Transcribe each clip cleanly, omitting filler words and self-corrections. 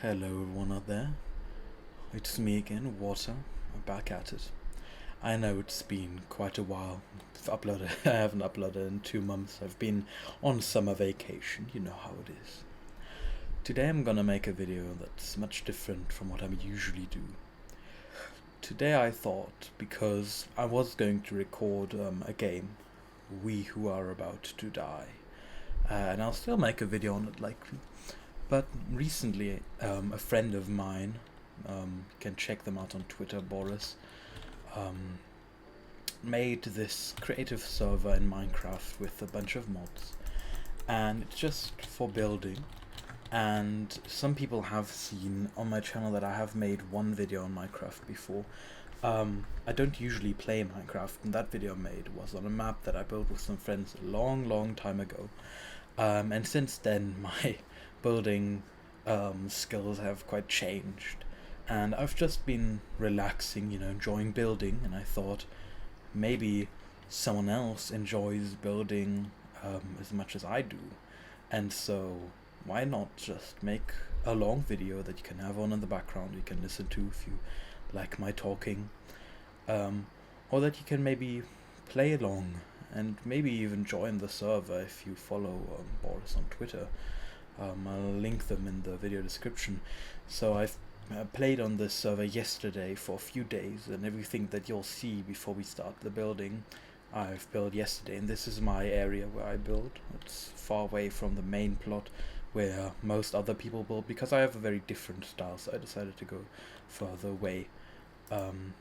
Hello everyone out there, it's me again, Water. I'm back at it. I know it's been quite a while. I haven't uploaded in 2 months. I've been on summer vacation, you know how it is. Today I'm gonna make a video that's much different from what I usually do. Today I thought, because I was going to record a game, We Who Are About to Die, and I'll still make a video on it but recently, a friend of mine, you can check them out on Twitter, Boris, um, made this creative server in Minecraft with a bunch of mods, and it's just for building. And some people have seen on my channel that I have made one video on Minecraft before. I don't usually play Minecraft, and that video I made was on a map that I built with some friends a long time ago. And since then, my building skills have quite changed, and I've just been relaxing, enjoying building, and I thought maybe someone else enjoys building as much as I do, and so why not just make a long video that you can have on in the background, you can listen to if you like my talking, or that you can maybe play along and maybe even join the server if you follow Boris on Twitter. I'll link them in the video description. So I've played on this server yesterday for a few days, and everything that you'll see before we start the building I've built yesterday, and this is my area where I build. It's far away from the main plot where most other people build, because I have a very different style, so I decided to go further away. You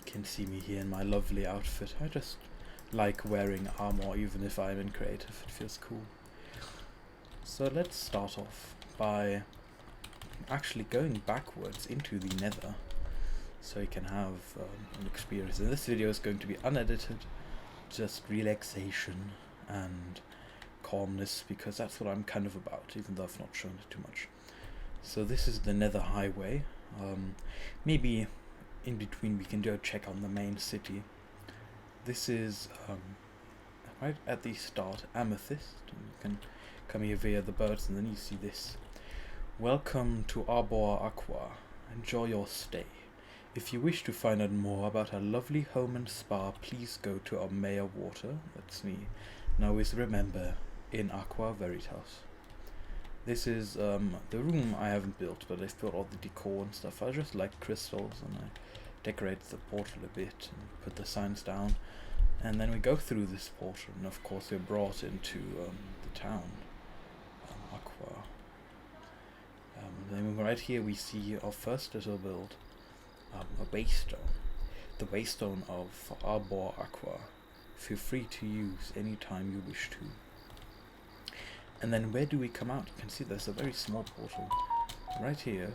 can see me here in my lovely outfit. I just like wearing armor even if I'm in creative, it feels cool. So let's start off by actually going backwards into the nether, so you can have an experience. And this video is going to be unedited, just relaxation and calmness, because that's what I'm kind of about, even though I've not shown it too much. So this is the nether highway. Maybe in between we can go check on the main city. This is right at the start, Amethyst. And you can come here via the birds, and then you see this. Welcome to Arbor Aqua. Enjoy your stay. If you wish to find out more about our lovely home and spa, please go to our Mayor Water, that's me. Now always remember, in Aqua Veritas. This is the room I haven't built, but I've built all the decor and stuff. I just like crystals, and I decorate the portal a bit and put the signs down. And then we go through this portal, and of course we're brought into the town, Aqua. Then right here we see our first little build, a waystone. The waystone of Arbor Aqua. Feel free to use any time you wish to. And then where do we come out? You can see there's a very small portal. Right here,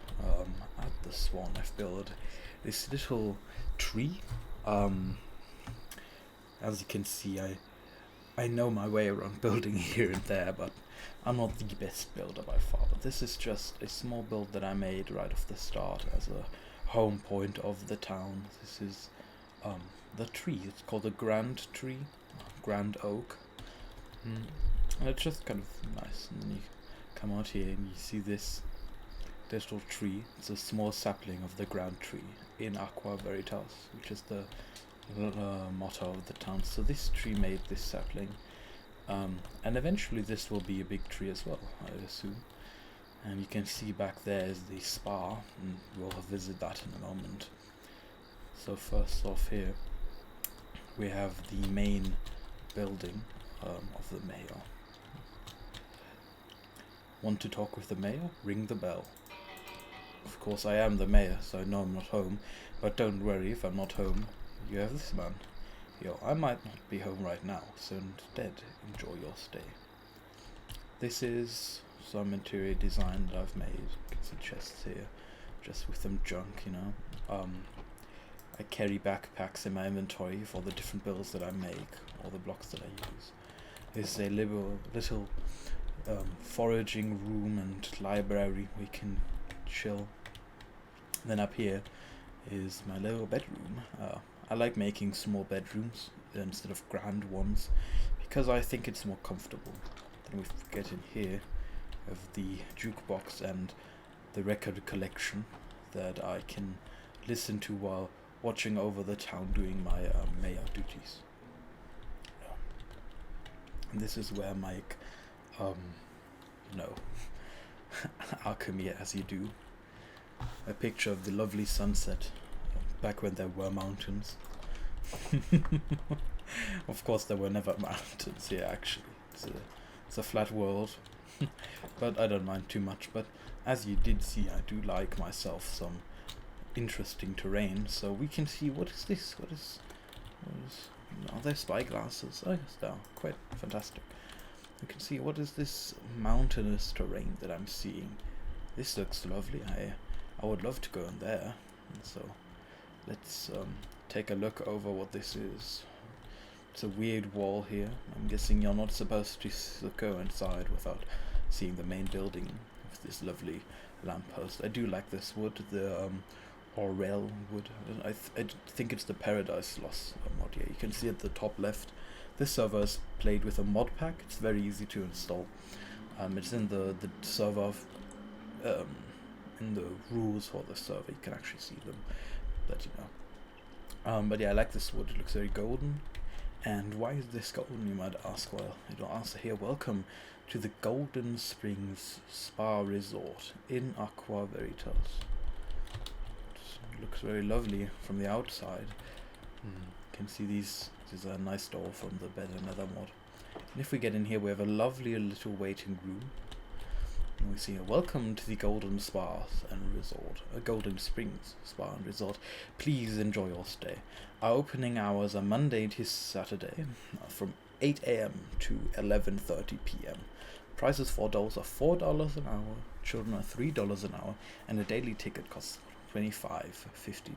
at the Swan, I've built this little tree. As you can see, I know my way around building here and there, but I'm not the best builder by far. But this is just a small build that I made right off the start as a home point of the town. This is the tree. It's called a grand tree, grand oak. And it's just kind of nice. And then you come out here and you see this little tree. It's a small sapling of the grand tree in Aqua Veritas, which is the motto of the town. So this tree made this sapling, and eventually this will be a big tree as well, I assume. And you can see back there is the spa, and we'll visit that in a moment. So first off here we have the main building of the mayor. Want to talk with the mayor? Ring the bell. Of course I am the mayor, so I know I'm not home, but don't worry if I'm not home. You have this man. Yo, I might not be home right now, so instead enjoy your stay. This is some interior design that I've made. You can see chests here, just with some junk, I carry backpacks in my inventory for the different builds that I make, or the blocks that I use. This is a little foraging room and library where you can chill. Then up here is my little bedroom. I like making small bedrooms instead of grand ones, because I think it's more comfortable. Then we get in here of the jukebox, and the record collection that I can listen to while watching over the town doing my mayor duties. And this is where my, you know, alchemy as you do. A picture of the lovely sunset back when there were mountains. Of course, there were never mountains here, actually. It's a flat world, but I don't mind too much. But as you did see, I do like myself some interesting terrain. So we can see, what is this? What is are there spyglasses? Oh yes, they are quite fantastic. You can see, what is this mountainous terrain that I'm seeing? This looks lovely. I would love to go in there. So let's take a look over what this is. It's a weird wall here. I'm guessing you're not supposed to go inside without seeing the main building with this lovely lamppost. I do like this wood, the Orel wood. I think it's the Paradise Lost mod here. You can see at the top left. This server is played with a mod pack. It's very easy to install. It's in the server, in the rules for the server. You can actually see them, let you know. But yeah, I like this wood. It looks very golden. And why is this golden, you might ask? Well, it'll answer here. Welcome to the Golden Springs Spa Resort in Aqua Veritas. It looks very lovely from the outside. You can see this is a nice door from the Bed and Nether mod. And if we get in here, we have a lovely little waiting room. And we see, welcome to the Golden Spas and Resort, Golden Springs Spa and Resort. Please enjoy your stay. Our opening hours are Monday to Saturday from 8 a.m. to 11:30 p.m. Prices for adults are $4 an hour, children are $3 an hour, and a daily ticket costs $25-50.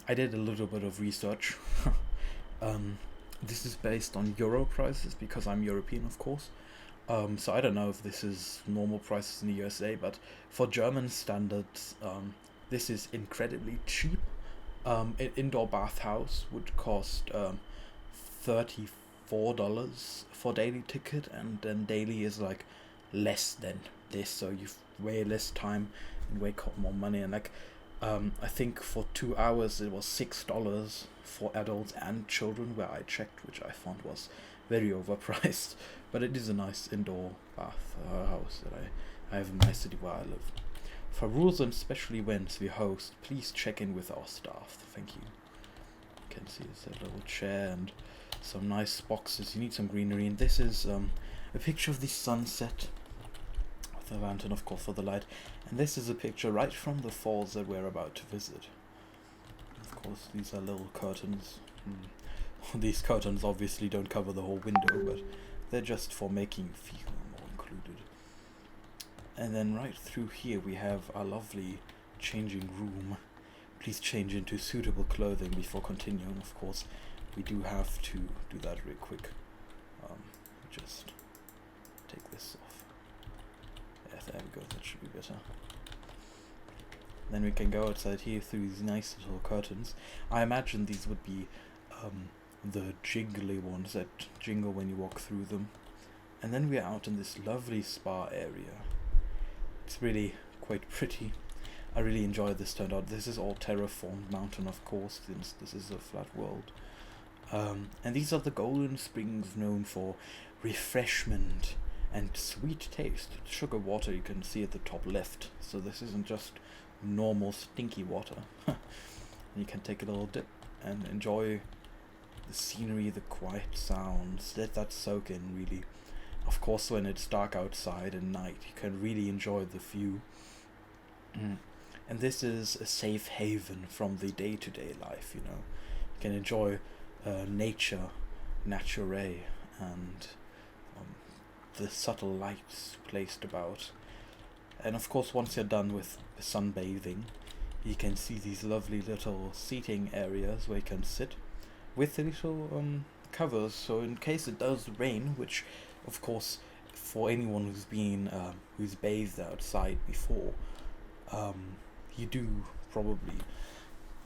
I did a little bit of research. This is based on Euro prices because I'm European, of course. So I don't know if this is normal prices in the USA, but for German standards, this is incredibly cheap. An indoor bathhouse would cost $34 for daily ticket, and then daily is like less than this, so you've way less time and way more money. And like I think for 2 hours it was $6 for adults and children where I checked, which I found was very overpriced. But it is a nice indoor bath house that I have in my city where I live. For rules and special events we host, please check in with our staff. Thank you. You can see it's a little chair and some nice boxes. You need some greenery. And this is a picture of the sunset with a lantern, of course, for the light. And this is a picture right from the falls that we're about to visit. Of course, these are little curtains. These curtains obviously don't cover the whole window, but they're just for making you feel more included. And then right through here we have our lovely changing room. Please change into suitable clothing before continuing. Of course, we do have to do that real quick. Just take this off. Yeah, there we go, that should be better. Then we can go outside here through these nice little curtains. I imagine these would be the jiggly ones that jingle when you walk through them. And then we're out in this lovely spa area. It's really quite pretty. I really enjoy this turned out. This is all terraformed mountain, of course, since this is a flat world. And these are the Golden Springs, known for refreshment and sweet taste. Sugar water you can see at the top left. So this isn't just normal stinky water. You can take a little dip and enjoy the scenery, the quiet sounds. Let that soak in, really. Of course, when it's dark outside and night, you can really enjoy the view. And this is a safe haven from the day-to-day life, you know. You can enjoy nature, and the subtle lights placed about. And of course, once you're done with sunbathing, you can see these lovely little seating areas where you can sit with the little covers, so in case it does rain, which of course for anyone who's been who's bathed outside before, you do probably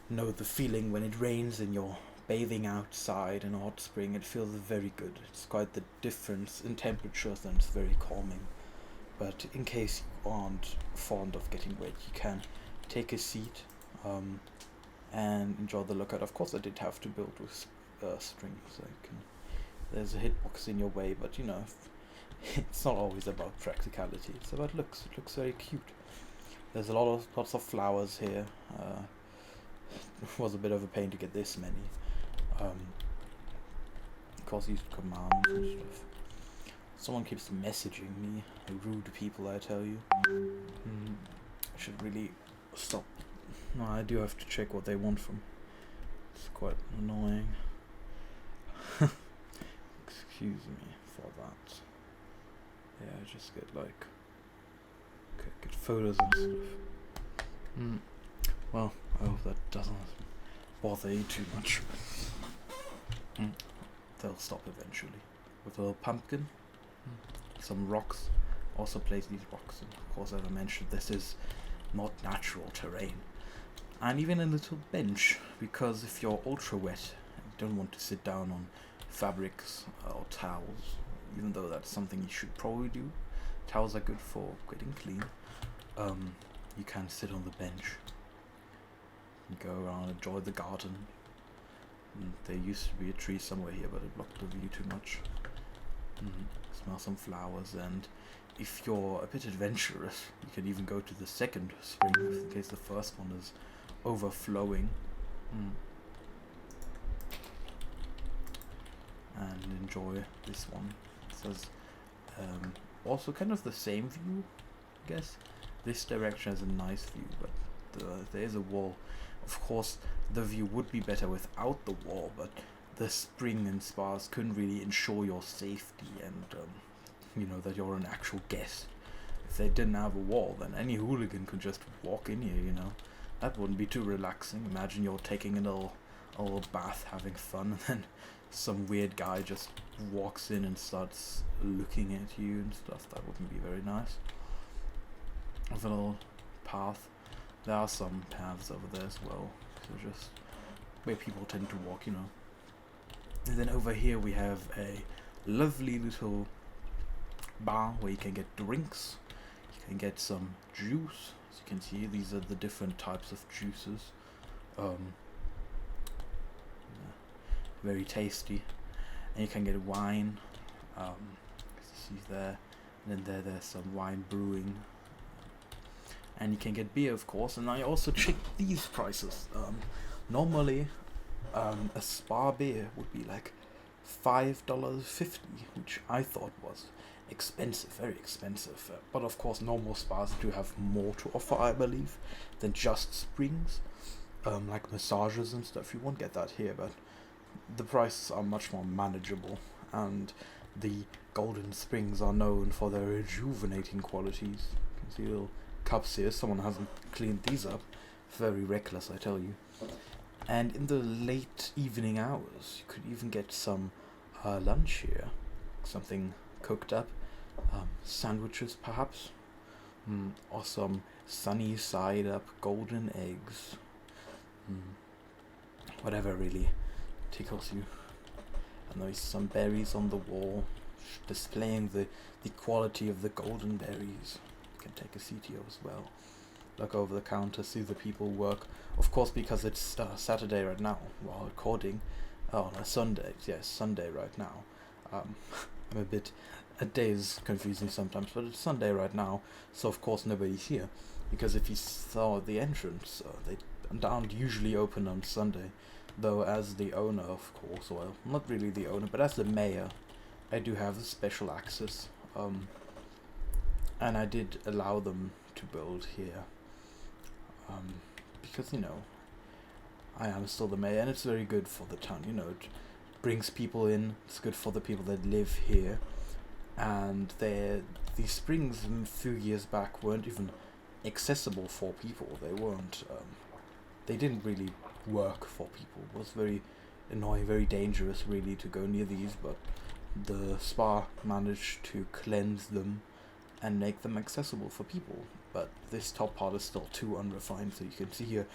know the feeling when it rains and you're bathing outside in a hot spring. It feels very good. It's quite the difference in temperatures, and it's very calming. but in case you aren't fond of getting wet, you can take a seat and enjoy the lookout. Of course, I did have to build with strings. There's a hitbox in your way, but you know, it's not always about practicality. It's about looks. It looks very cute. There's lots of flowers here. It was a bit of a pain to get this many. Of course, use commands and stuff. Someone keeps messaging me. Rude people, I tell you. I should really stop. No, I do have to check what they want from. It's quite annoying. Excuse me for that. Yeah, I just get like get photos and stuff. Well, I hope that doesn't bother you too much. They'll stop eventually. With a little pumpkin, some rocks. Also place these rocks, and of course, as I mentioned, this is not natural terrain. And even a little bench, because if you're ultra wet and don't want to sit down on fabrics or towels, even though that's something you should probably do. Towels are good for getting clean. You can sit on the bench and go around, enjoy the garden. There used to be a tree somewhere here, but it blocked the view too much. Smell some flowers, and if you're a bit adventurous, you can even go to the second spring in case the first one is overflowing. And enjoy this one. It says also kind of the same view, I guess. This direction has a nice view, but there is a wall. Of course, the view would be better without the wall, but the spring and spas couldn't really ensure your safety and you know, that you're an actual guest. If they didn't have a wall, then any hooligan could just walk in here, you know. That wouldn't be too relaxing. Imagine you're taking a little bath, having fun, and then some weird guy just walks in and starts looking at you and stuff. That wouldn't be very nice. With a little path. There are some paths over there as well. So just where people tend to walk, you know. And then over here we have a lovely little bar where you can get drinks. You can get some juice. As you can see, these are the different types of juices. Very tasty. And you can get wine. See there. And then there's some wine brewing. And you can get beer, of course. And I also checked these prices. Normally, a spa beer would be like $5.50, which I thought was expensive, very expensive. But of course, normal spas do have more to offer, I believe, than just springs. Like massages and stuff. You won't get that here, but the prices are much more manageable. And the Golden Springs are known for their rejuvenating qualities. You can see little cups here. Someone hasn't cleaned these up. Very reckless, I tell you. And in the late evening hours, you could even get some lunch here. Something cooked up. Sandwiches, perhaps. Or some sunny side up golden eggs. Whatever really tickles you. And there's some berries on the wall, displaying the quality of the golden berries. You can take a seat here as well. Look over the counter, see the people work. Of course, because it's Saturday right now, while recording. Oh, no, Sunday. Yes, Sunday right now. I'm a day is confusing sometimes, but it's Sunday right now, so of course nobody's here. Because if you saw the entrance, they aren't usually open on Sunday. Though as the owner, of course, well, not really the owner, but as the mayor, I do have special access. And I did allow them to build here. Because, you know, I am still the mayor, and it's very good for the town, you know, it brings people in, it's good for the people that live here, and these springs a few years back weren't even accessible for people. They didn't really work for people. It was very annoying, very dangerous really to go near these, but the spa managed to cleanse them and make them accessible for people. But this top part is still too unrefined, so you can see here,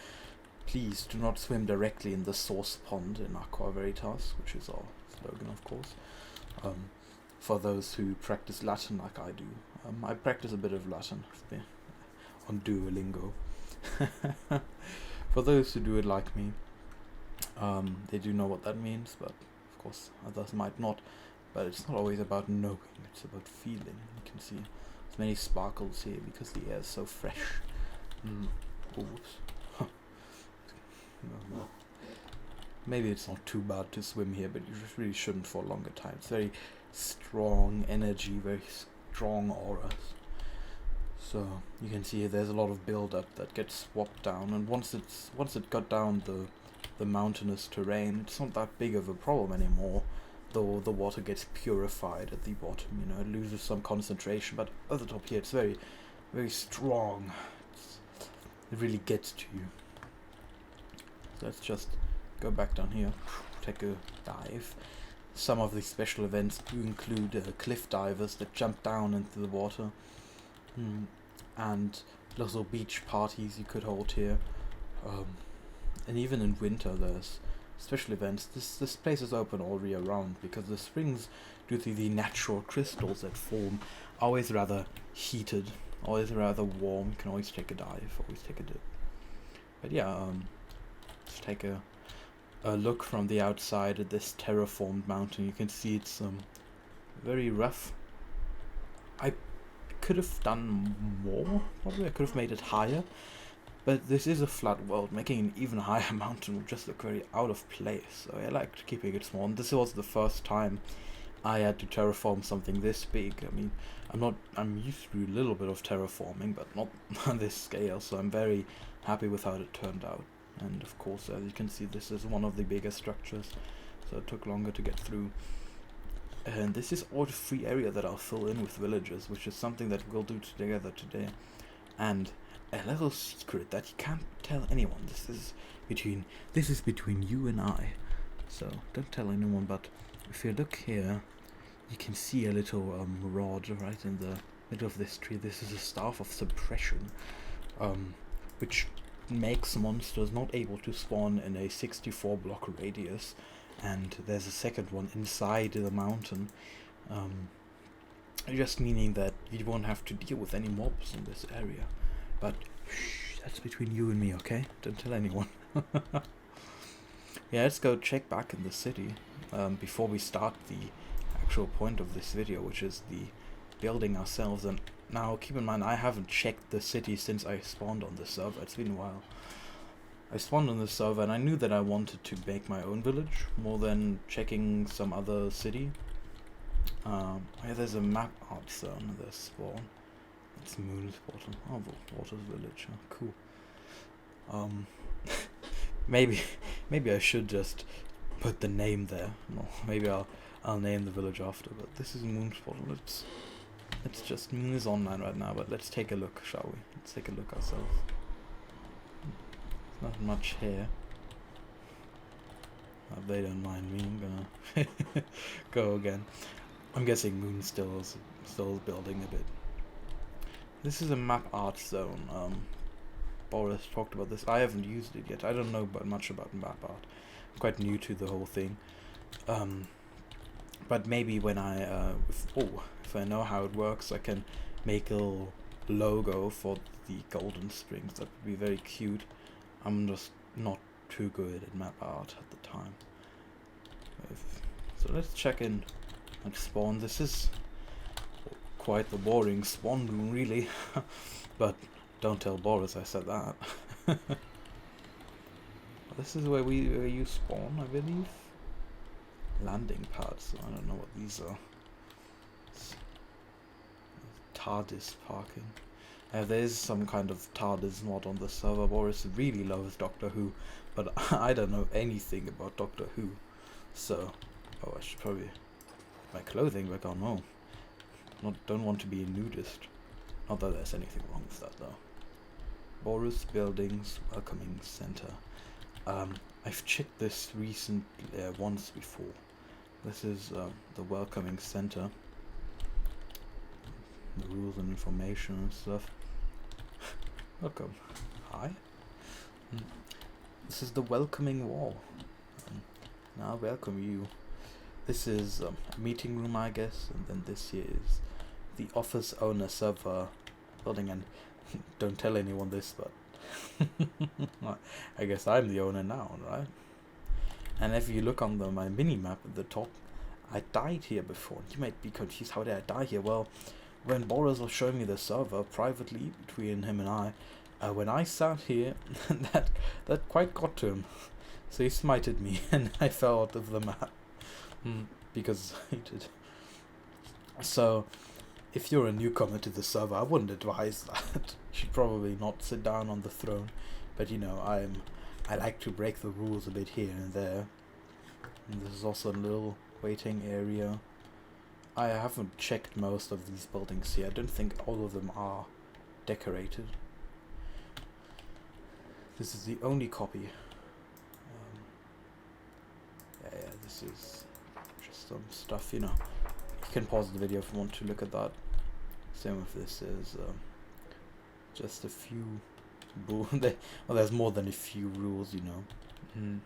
please do not swim directly in the source pond in Aqua Veritas, which is our slogan, of course. for those who practice Latin like I do. I practice a bit of Latin on Duolingo. For those who do it like me, they do know what that means, but of course others might not. But it's not always about knowing, it's about feeling. You can see there's many sparkles here because the air is so fresh. Oops. No. Maybe it's not too bad to swim here, but you just really shouldn't for a longer time. It's very strong energy, very strong auras. So you can see there's a lot of build-up that gets swapped down, and once it got down the mountainous terrain, it's not that big of a problem anymore. Though the water gets purified at the bottom, it loses some concentration, but at the top here it's very, very strong. It really gets to you. So let's just go back down here, take a dive. Some of the special events do include cliff divers that jump down into the water, and little beach parties you could hold here, and even in winter there's special events. This place is open all year round because the springs, due to the natural crystals that form, are always rather heated, always rather warm. You can always take a dive, always take a dip. But yeah, let's take a look from the outside at this terraformed mountain. You can see it's very rough. I could have done more, probably. I could have made it higher. But this is a flat world, making an even higher mountain would just look very out of place. So I liked keeping it small. And this was the first time I had to terraform something this big. I mean, I'm used to a little bit of terraforming, but not on this scale. So I'm very happy with how it turned out. And of course, as you can see, this is one of the bigger structures. So it took longer to get through. And this is all the free area that I'll fill in with villagers, which is something that we'll do together today. And a little secret that you can't tell anyone. This is between you and I. So don't tell anyone. But if you look here, you can see a little rod right in the middle of this tree. This is a staff of suppression, which makes monsters not able to spawn in a 64 block radius. And there's a second one inside the mountain. Just meaning that you won't have to deal with any mobs in this area. But shh, that's between you and me, okay? Don't tell anyone. Yeah, let's go check back in the city before we start the actual point of this video, which is the building ourselves. And now, keep in mind, I haven't checked the city since I spawned on the server. It's been a while. I spawned on the server and I knew that I wanted to make my own village more than checking some other city. Yeah, there's a map art zone. There's spawn. It's Moon's Bottom. Oh, Water's Village. Oh, cool. Maybe I should just put the name there. No, maybe I'll name the village after. But this is Moon's Bottom. It's just Moon is online right now. But let's take a look, shall we? Let's take a look ourselves. There's not much here. They don't mind me. I'm gonna go again. I'm guessing Moon still is building a bit. This is a map art zone. Boris talked about this. I haven't used it yet. I don't know much about map art. I'm quite new to the whole thing. But maybe when if I know how it works, I can make a little logo for the Golden Springs. That would be very cute. I'm just not too good at map art at the time. So let's check in at spawn. This is quite the boring spawn room, really. But don't tell Boris I said that. This is where you spawn, I believe. Landing pads. I don't know what these are. TARDIS parking. There's some kind of TARDIS mod on the server. Boris really loves Doctor Who, but I don't know anything about Doctor Who. So, I should probably my clothing back on. No. Don't want to be a nudist. Not that there's anything wrong with that though. Boris Buildings Welcoming Center. I've checked this recently once before. This is the Welcoming Center. The rules and information and stuff. Welcome. Hi. This is the Welcoming Wall. Now welcome you. this is a meeting room, I guess, and then this here is the office owner server building. And don't tell anyone this, but I guess I'm the owner now, right? And if you look on my mini map at the top, I died here before. You might be confused, how did I die here? Well, when Boris was showing me the server privately between him and I, when I sat here, that quite got to him. So he smited me and I fell out of the map. Because I did. So, if you're a newcomer to the server, I wouldn't advise that. You should probably not sit down on the throne. But you know, I like to break the rules a bit here and there. And this is also a little waiting area. I haven't checked most of these buildings here. I don't think all of them are decorated. This is the only copy. Yeah, this is just some stuff, you know. You can pause the video if you want to look at that. Same with this is just a few well, there's more than a few rules, you know.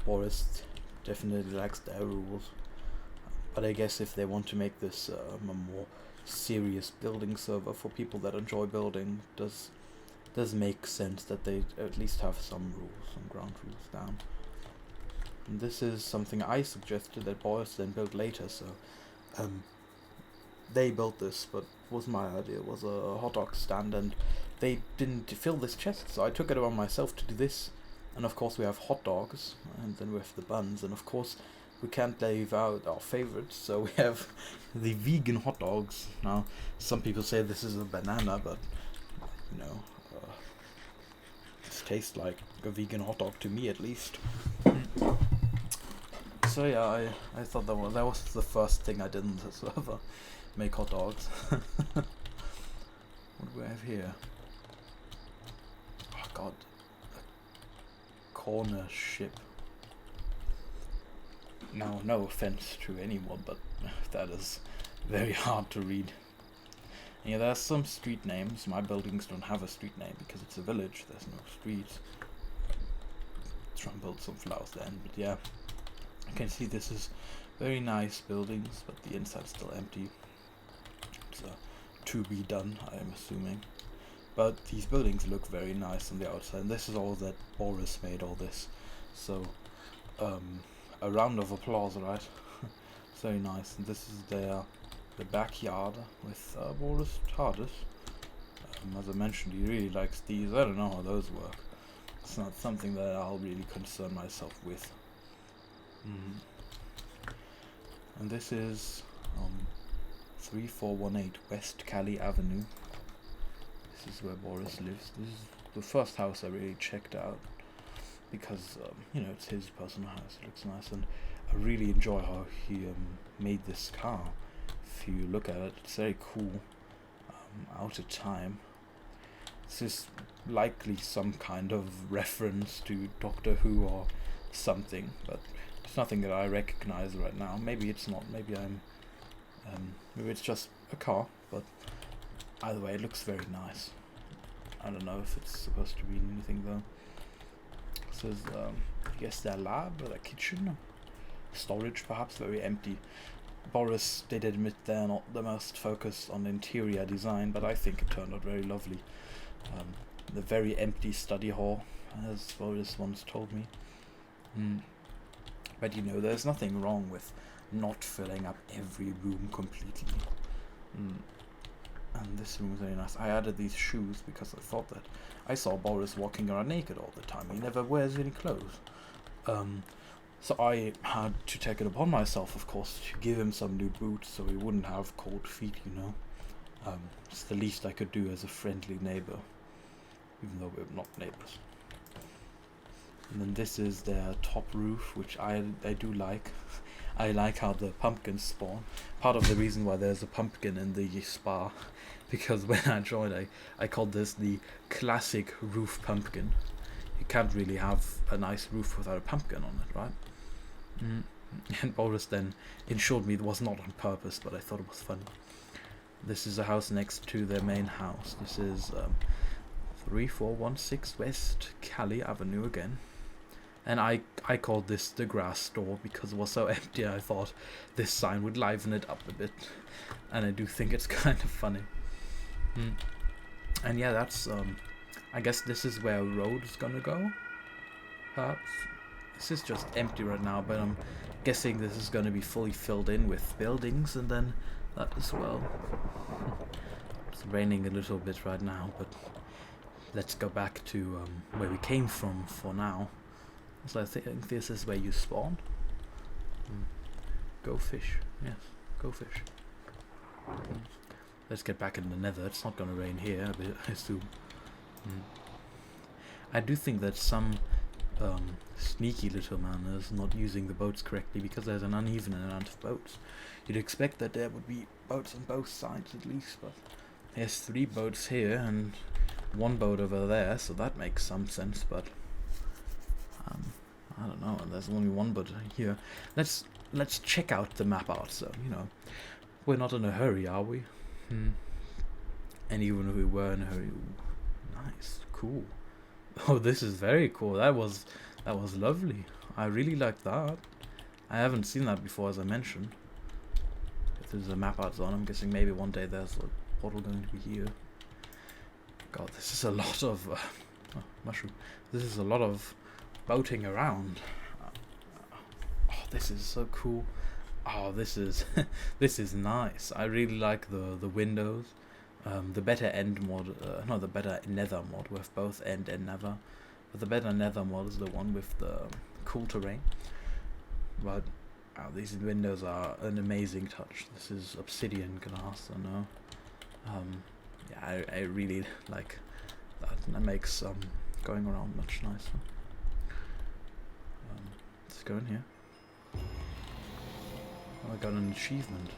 Boris definitely likes their rules, but I guess if they want to make this a more serious building server for people that enjoy building, does make sense that they at least have some rules, some ground rules down. And this is something I suggested that Boris then built later, so they built this, but it was my idea. It was a hot dog stand, and they didn't fill this chest, so I took it upon myself to do this. And of course we have hot dogs, and then we have the buns, and of course we can't leave out our favorites, so we have the vegan hot dogs. Now, some people say this is a banana, but, you know, this tastes like a vegan hot dog to me, at least. So yeah, I thought that was the first thing I did in the server, make hot dogs. What do we have here? Oh god, a corner ship. Now, no offense to anyone, but that is very hard to read. And yeah, there's some street names. My buildings don't have a street name because it's a village. There's no streets. Try and build some flowers then, but yeah. You can see this is very nice buildings, but the inside's still empty. It's to be done, I am assuming. But these buildings look very nice on the outside, and this is all that Boris made all this. So, a round of applause, right? It's very nice. And this is the backyard with Boris TARDIS. As I mentioned, he really likes these. I don't know how those work. It's not something that I'll really concern myself with. And this is 3418 West Cali Avenue. This is where Boris lives. This is the first house I really checked out because you know, it's his personal house. It looks nice, and I really enjoy how he made this car. If you look at it, it's very cool. Out of time. This is likely some kind of reference to Doctor Who or something, but it's nothing that I recognize right now. Maybe it's not. Maybe maybe it's just a car. But either way, it looks very nice. I don't know if it's supposed to be anything though. This is, I guess, their lab or their kitchen, storage, perhaps. Very empty. Boris did admit they're not the most focused on interior design, but I think it turned out very lovely. The very empty study hall, as Boris once told me. But you know, there's nothing wrong with not filling up every room completely. And this room is very nice. I added these shoes because I thought that I saw Boris walking around naked all the time. He never wears any clothes. So I had to take it upon myself, of course, to give him some new boots so he wouldn't have cold feet, you know. It's the least I could do as a friendly neighbor, even though we're not neighbors. And then this is their top roof, which I do like. I like how the pumpkins spawn. Part of the reason why there's a pumpkin in the spa, because when I joined, I called this the classic roof pumpkin. You can't really have a nice roof without a pumpkin on it, right? And Boris then assured me it was not on purpose, but I thought it was fun. This is a house next to their main house. This is 3416 West Cali Avenue again. And I called this the grass store because it was so empty. I thought this sign would liven it up a bit, and I do think it's kind of funny. And yeah, that's I guess this is where a road is gonna go. Perhaps this is just empty right now, but I'm guessing this is gonna be fully filled in with buildings, and then that as well. It's raining a little bit right now, but let's go back to where we came from for now. So I think this is where you spawn. Go fish. Yes, go fish. Let's get back in the nether. It's not gonna rain here, I assume. I do think that some sneaky little man is not using the boats correctly because there's an uneven amount of boats. You'd expect that there would be boats on both sides at least, but there's 3 boats here and 1 boat over there, so that makes some sense, but I don't know, there's only 1 boat here. Let's check out the map art, so, you know, we're not in a hurry, are we? And even if we were in a hurry, nice, cool. Oh, this is very cool. That was lovely. I really like that. I haven't seen that before, as I mentioned. If there's a map art on, I'm guessing maybe one day there's a portal going to be here. God, this is a lot of mushroom. This is a lot of boating around. Oh, this is so cool. Oh, this is this is nice. I really like the windows. The better end mod, no, the better nether mod with both end and nether. But the better nether mod is the one with the cool terrain. But these windows are an amazing touch. This is obsidian glass, I know. Yeah, I really like that. That makes going around much nicer. Let's go in here. Oh, I got an achievement.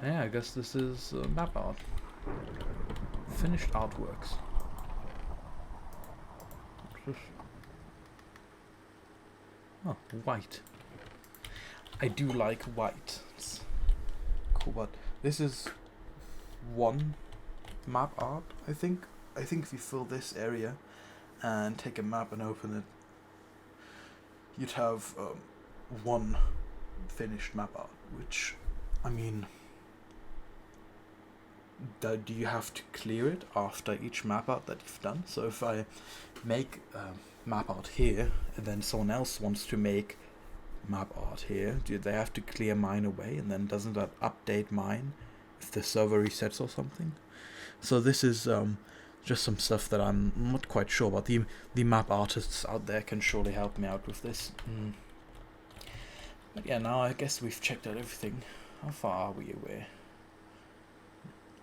Yeah, I guess this is map art. Finished artworks. Oh, white. I do like white. It's cool, but this is 1 map art, I think. I think if you fill this area and take a map and open it, you'd have 1 finished map art, which, I mean, do you have to clear it after each map art that you've done? So if I make map art here and then someone else wants to make map art here, do they have to clear mine away, and then doesn't that update mine if the server resets or something? So this is just some stuff that I'm not quite sure about. The map artists out there can surely help me out with this. But yeah, now I guess we've checked out everything. How far are we away?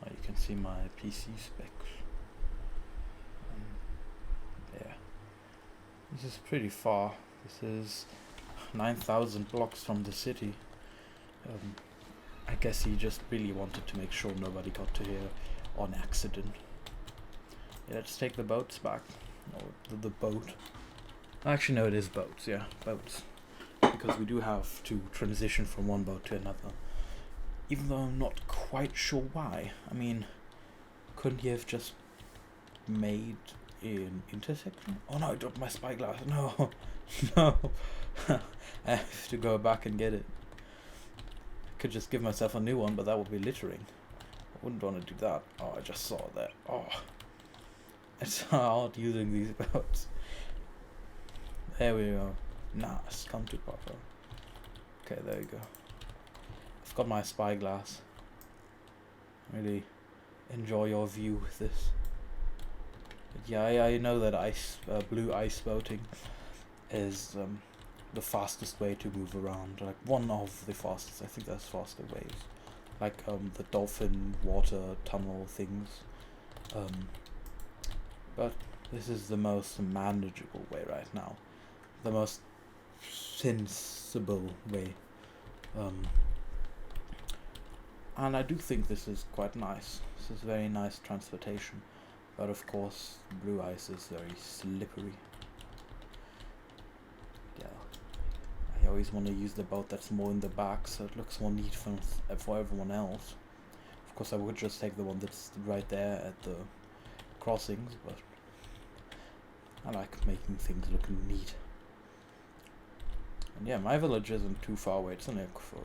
Oh, you can see my PC specs. Yeah, this is pretty far. This is 9,000 blocks from the city. I guess he just really wanted to make sure nobody got to here on accident. Yeah, let's take the boats back. Or the boat. Actually, no, it is boats. Yeah, boats. Because we do have to transition from one boat to another. Even though I'm not quite sure why. I mean, couldn't you have just made an intersection? Oh no, I dropped my spyglass. No, no. I have to go back and get it. I could just give myself a new one, but that would be littering. I wouldn't want to do that. Oh, I just saw that. Oh, it's hard using these boats. There we go. Nice, come to Papa. Okay, there you go. I've got my spyglass. Really enjoy your view with this. But yeah, I know that blue ice boating is the fastest way to move around. Like one of the fastest. I think there's faster ways. Like the dolphin water tunnel things. But this is the most manageable way right now. The most sensible way. And I do think this is quite nice. This is very nice transportation. But of course, blue ice is very slippery. Yeah. I always want to use the boat that's more in the back, so it looks more neat for everyone else. Of course, I would just take the one that's right there at the crossings, but I like making things look neat. And yeah, my village isn't too far away. It's only like for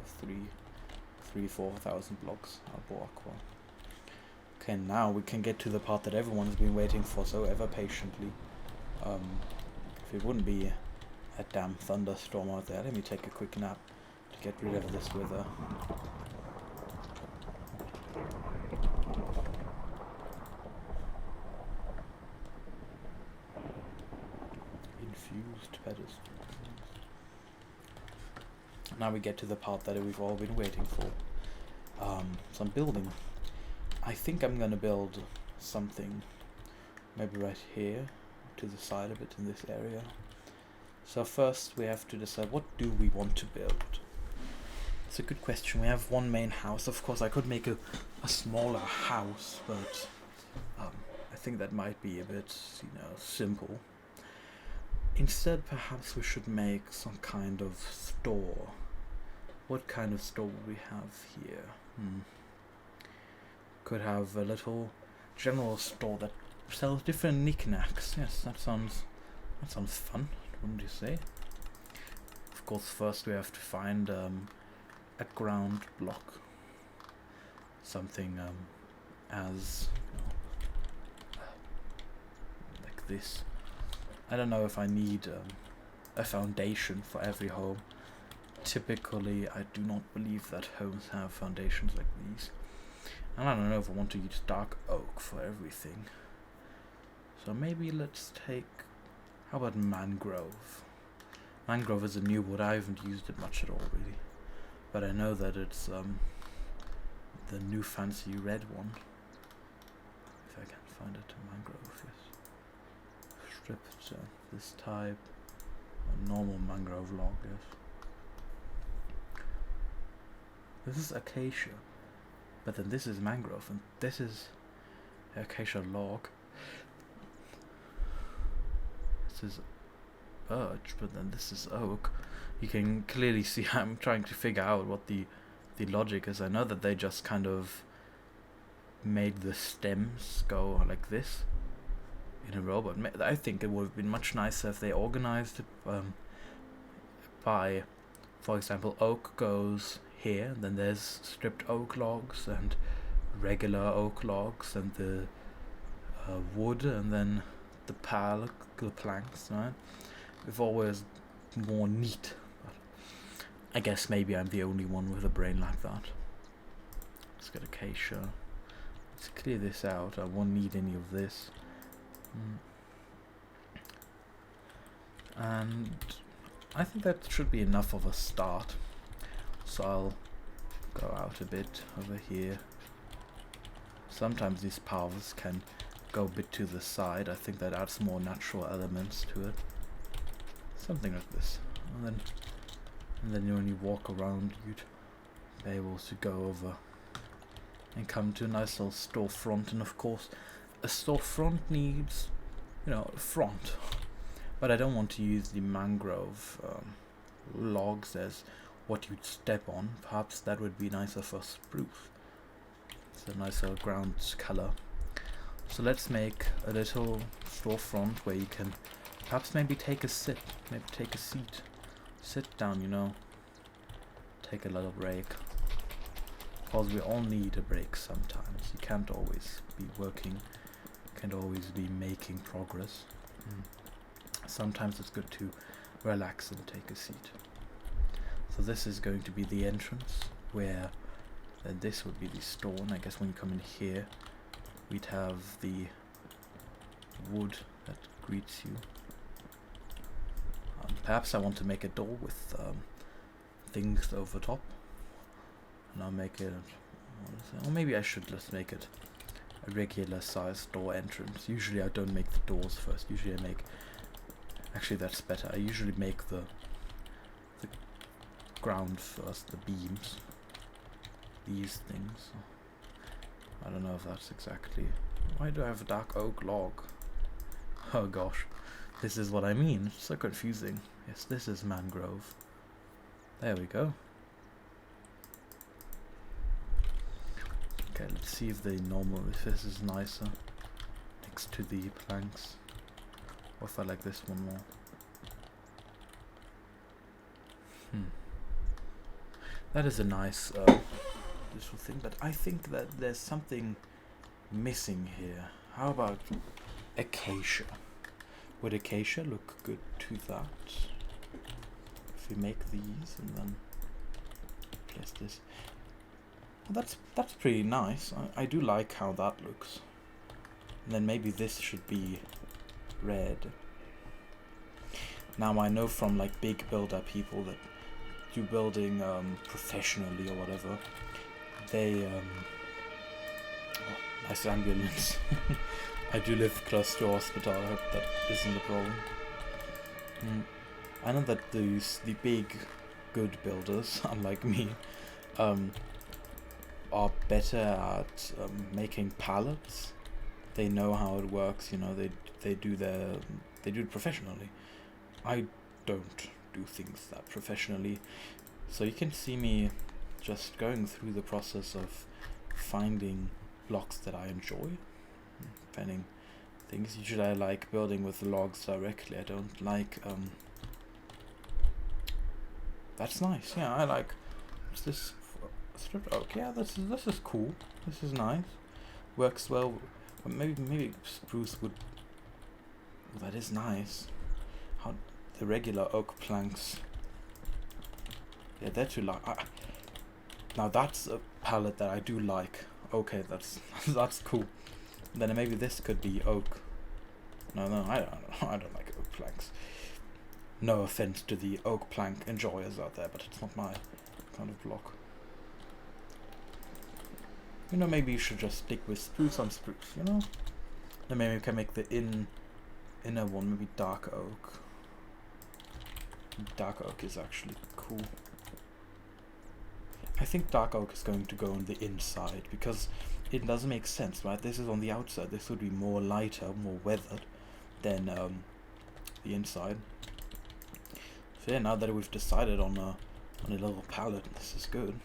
4,000 blocks. Alboaqua. Okay, now we can get to the part that everyone's been waiting for so ever patiently. If it wouldn't be a damn thunderstorm out there, let me take a quick nap to get rid of this weather. Infused pedestals. Now we get to the part that we've all been waiting for. Some building. I think I'm gonna build something maybe right here to the side of it in this area. So first we have to decide, what do we want to build? It's a good question. We have one main house. Of course I could make a smaller house, but I think that might be a bit, simple. Instead, perhaps we should make some kind of store. What kind of store would we have here? Could have a little general store that sells different knickknacks. Yes, that sounds fun, wouldn't you say? Of course, first we have to find a ground block. Something as like this. I don't know if I need a foundation for every home. Typically, I do not believe that homes have foundations like these. And I don't know if I want to use dark oak for everything. So maybe let's take... How about mangrove? Mangrove is a new wood. I haven't used it much at all, really. But I know that it's the new fancy red one. If I can find it, mangrove, yes. Stripped this type, a normal mangrove log, yes. This is acacia, but then this is mangrove, and this is acacia log. This is birch, but then this is oak. You can clearly see I'm trying to figure out what the logic is. I know that they just kind of made the stems go like this in a row, but I think it would have been much nicer if they organized it by, for example, oak goes here, then there's stripped oak logs and regular oak logs and the wood, and then the planks, right? It's always more neat. But I guess maybe I'm the only one with a brain like that. Let's get acacia. Let's clear this out. I won't need any of this. And I think that should be enough of a start. So I'll go out a bit over here. Sometimes these paths can go a bit to the side. I think that adds more natural elements to it. Something like this. And then when you walk around, you'd be able to go over and come to a nice little storefront. And of course, a storefront needs, a front. But I don't want to use the mangrove logs as what you'd step on. Perhaps that would be nicer for spruce. It's a nicer ground color. So let's make a little storefront where you can perhaps maybe take a sit, maybe take a seat. Sit down, take a little break. Because we all need a break sometimes. You can't always be working, can't always be making progress. Sometimes it's good to relax and take a seat. So this is going to be the entrance, where then this would be the store. And I guess when you come in here, we'd have the wood that greets you. Perhaps I want to make a door with things over top, and I'll make it, or maybe I should just make it a regular size door entrance. Usually I don't make the doors first. Usually I make, actually that's better, I usually make the ground first, the beams, these things. I don't know if that's exactly, why do I have a dark oak log? Oh gosh, this is what I mean. It's so confusing. Yes, this is mangrove. There we go. Okay, let's see if this is nicer next to the planks. Or if I like this one more. That is a nice little thing, but I think that there's something missing here. How about acacia? Would acacia look good to that? If we make these and then place this. Well, that's pretty nice. I do like how that looks. And then maybe this should be red. Now I know from like big builder people that do building professionally or whatever, they oh, nice ambulance. I do live close to a hospital. I hope that isn't a problem. I know that the big good builders, unlike me, are better at making pallets. They know how it works. You know, they do it professionally. I don't do things that professionally, so you can see me just going through the process of finding blocks that I enjoy, finding things. Usually I like building with logs directly. I don't like that's nice. Yeah, I like. What's this? Stripped oak. Yeah, this is cool. This is nice. Works well. But maybe spruce would. Oh, that is nice. How the regular oak planks. Yeah, they're too light. Now that's a palette that I do like. Okay, that's that's cool. Then maybe this could be oak. No, I don't like oak planks. No offense to the oak plank enjoyers out there, but it's not my kind of block. You know, maybe you should just stick with spruce on spruce, you know? Then maybe we can make the inner one maybe dark oak. Dark oak is actually cool. I think dark oak is going to go on the inside because it doesn't make sense, right? This is on the outside. This would be more lighter, more weathered than the inside. So yeah, now that we've decided on a little palette, this is good.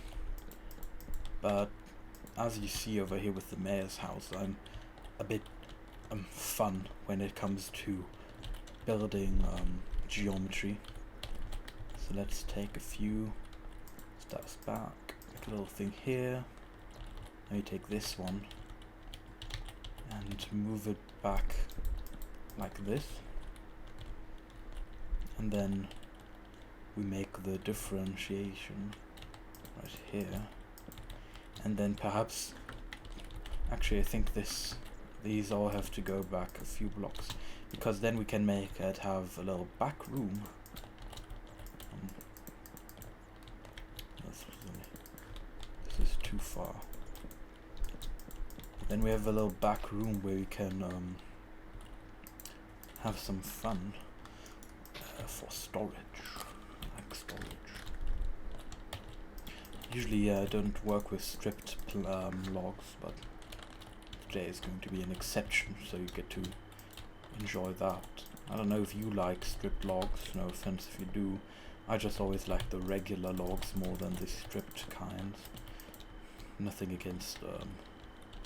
But as you see over here with the mayor's house, I'm a bit fun when it comes to building geometry. So let's take a few steps back, make a little thing here. Maybe take this one and move it back like this. And then we make the differentiation right here. And then perhaps, actually I think these all have to go back a few blocks, because then we can make it have a little back room. This is too far. Then we have a little back room where we can have some fun for storage, like storage. Usually I don't work with stripped logs, but today is going to be an exception, so you get to enjoy that. I don't know if you like stripped logs, no offense if you do. I just always like the regular logs more than the stripped kinds. Nothing against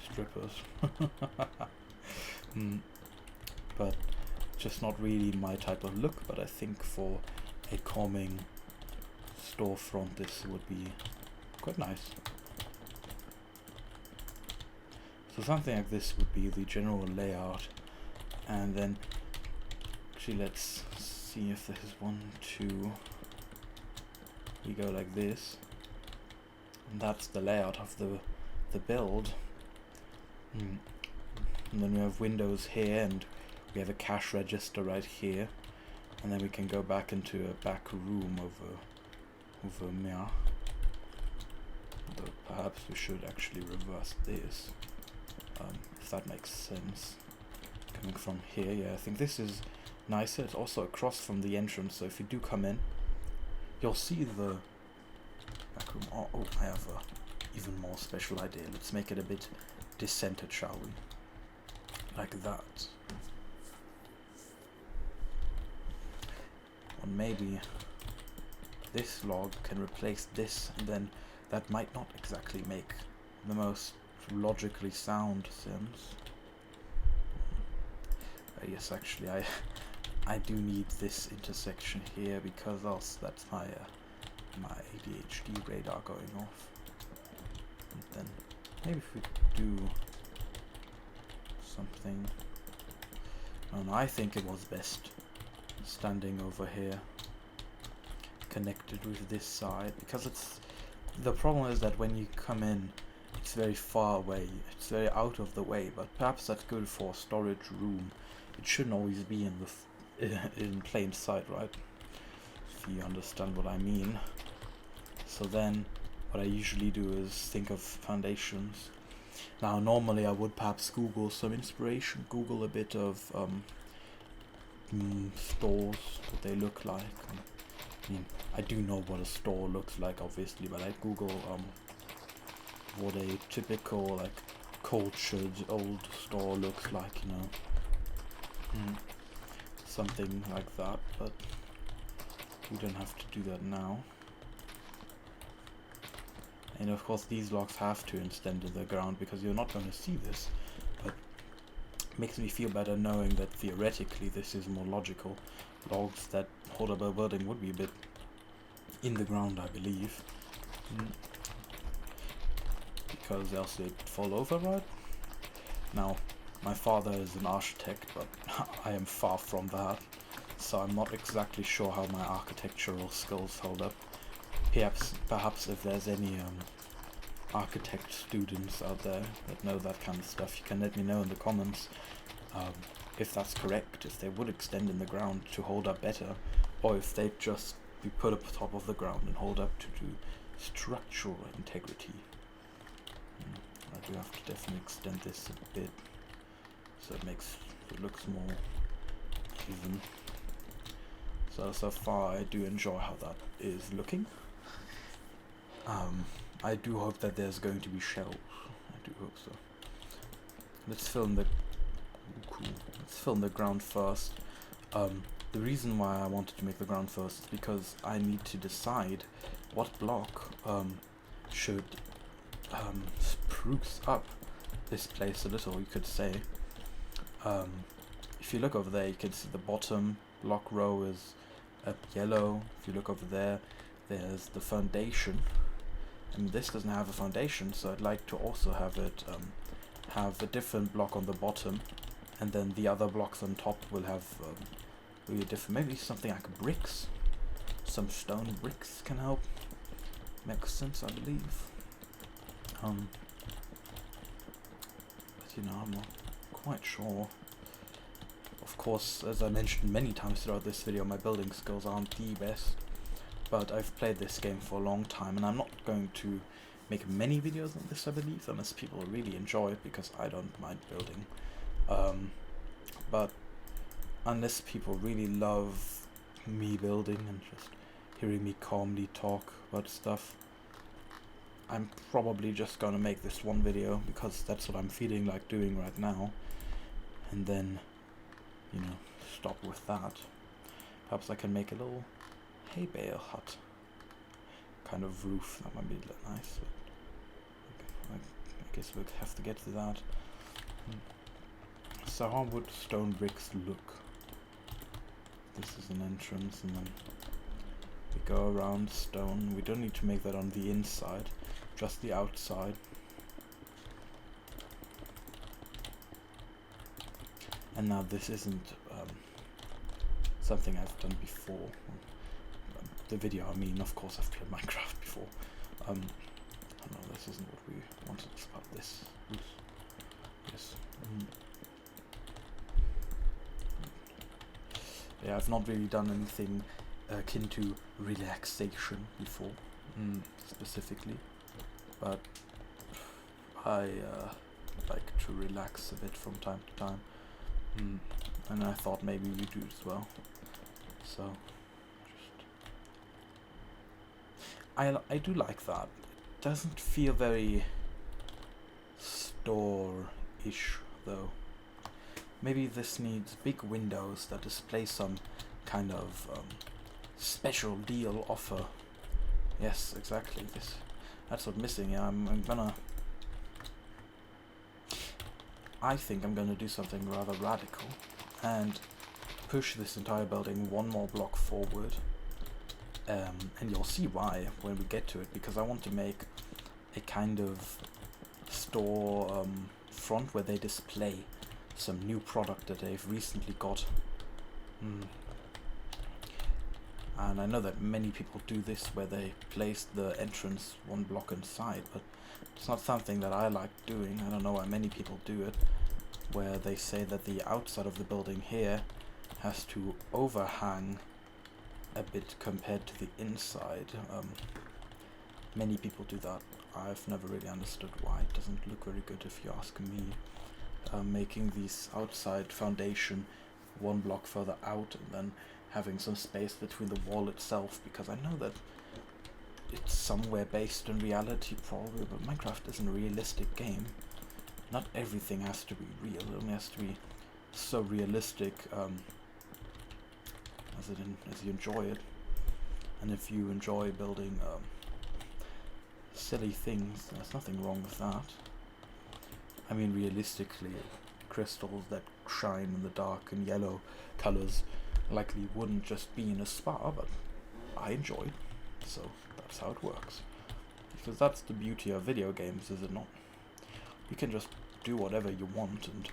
strippers. But just not really my type of look, but I think for a calming storefront this would be quite nice. So something like this would be the general layout, and then actually let's see if this is 1, 2. We go like this, and that's the layout of the build. And then we have windows here, and we have a cash register right here, and then we can go back into a back room over here. Though perhaps we should actually reverse this, if that makes sense. Coming from here, yeah, I think this is nicer. It's also across from the entrance, so if you do come in, you'll see the back room. Oh, I have a even more special idea. Let's make it a bit discentered, shall we? Like that. Or maybe this log can replace this, and then that might not exactly make the most logically sound sense. Yes, actually, I I do need this intersection here because else that's my my ADHD radar going off. And then maybe if we do something. Oh no, I think it was best standing over here, connected with this side, because it's the problem is that when you come in, it's very far away. It's very out of the way, but perhaps that's good for a storage room. It shouldn't always be in the in plain sight, right? If you understand what I mean. So then, what I usually do is think of foundations. Now, normally I would perhaps Google some inspiration, Google a bit of stores, what they look like. I mean, I do know what a store looks like, obviously, but I Google what a typical, like, cultured old store looks like, you know. Something like that, but we don't have to do that now. And of course these blocks have to extend to the ground because you're not going to see this, but it makes me feel better knowing that theoretically this is more logical. Logs that hold up a building would be a bit in the ground, I believe. Because else they'd fall over, right? Now, my father is an architect, but I am far from that, so I'm not exactly sure how my architectural skills hold up. Perhaps if there's any architect students out there that know that kind of stuff, you can let me know in the comments if that's correct, if they would extend in the ground to hold up better, or if they'd just be put up top of the ground and hold up to do structural integrity. I do have to definitely extend this a bit so it looks more even. So far I do enjoy how that is looking. I do hope that there's going to be shelves. I do hope so. Let's film the Let's film the ground first. The reason why I wanted to make the ground first is because I need to decide what block should spruce up this place a little, you could say. If you look over there, you can see the bottom block row is yellow. If you look over there, there's the foundation. And this doesn't have a foundation, so I'd like to also have it have a different block on the bottom, and then the other blocks on top will have really different. Maybe something like bricks. Some stone bricks can help. Makes sense, I believe. But you know, I'm not quite sure. Of course, as I mentioned many times throughout this video, my building skills aren't the best. But I've played this game for a long time, and I'm not going to make many videos on this, I believe, unless people really enjoy it, because I don't mind building. But unless people really love me building and just hearing me calmly talk about stuff, I'm probably just gonna make this one video, because that's what I'm feeling like doing right now, and then, you know, stop with that. Perhaps I can make a little hay bale hut kind of roof. That might be nice, but I guess we'll have to get to that. So how would stone bricks look? This is an entrance, and then we go around stone. We don't need to make that on the inside, just the outside. And now this isn't something I've done before. The video, I mean, of course I've played Minecraft before. Oh no, this isn't what we wanted. It's about this. Oops. Yes. Yeah, I've not really done anything akin to relaxation before, specifically, but I like to relax a bit from time to time, and I thought maybe you do as well. So I do like that. It doesn't feel very store-ish though. Maybe this needs big windows that display some kind of special deal offer. Yes, exactly. That's what's missing. Yeah, I think I'm gonna do something rather radical and push this entire building one more block forward, and you'll see why when we get to it, because I want to make a kind of store front where they display some new product that they've recently got. And I know that many people do this where they place the entrance one block inside, but it's not something that I like doing. I don't know why many people do it, where they say that the outside of the building here has to overhang a bit compared to the inside. Many people do that. I've never really understood why. It doesn't look very good if you ask me. Making this outside foundation one block further out and then having some space between the wall itself, because I know that it's somewhere based in reality probably, but Minecraft is a realistic game. Not everything has to be real, it only has to be so realistic as you enjoy it. And if you enjoy building silly things, there's nothing wrong with that. I mean, realistically, crystals that shine in the dark and yellow colors likely wouldn't just be in a spa, but I enjoy it, so that's how it works. Because that's the beauty of video games, is it not? You can just do whatever you want, and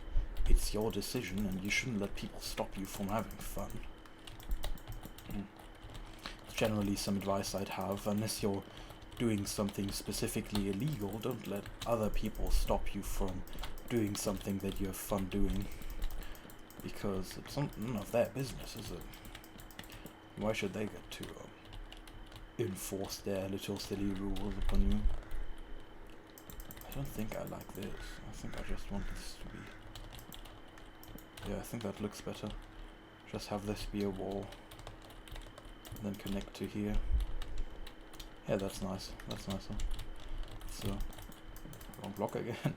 it's your decision, and you shouldn't let people stop you from having fun. It's generally some advice I'd have. Unless you're doing something specifically illegal, don't let other people stop you from doing something that you have fun doing, because it's none of their business, is it? Why should they get to enforce their little silly rules upon you? I don't think I like this. I think I just want this to be... Yeah, I think that looks better. Just have this be a wall, and then connect to here. Yeah, that's nice. That's nicer. So, wrong block again.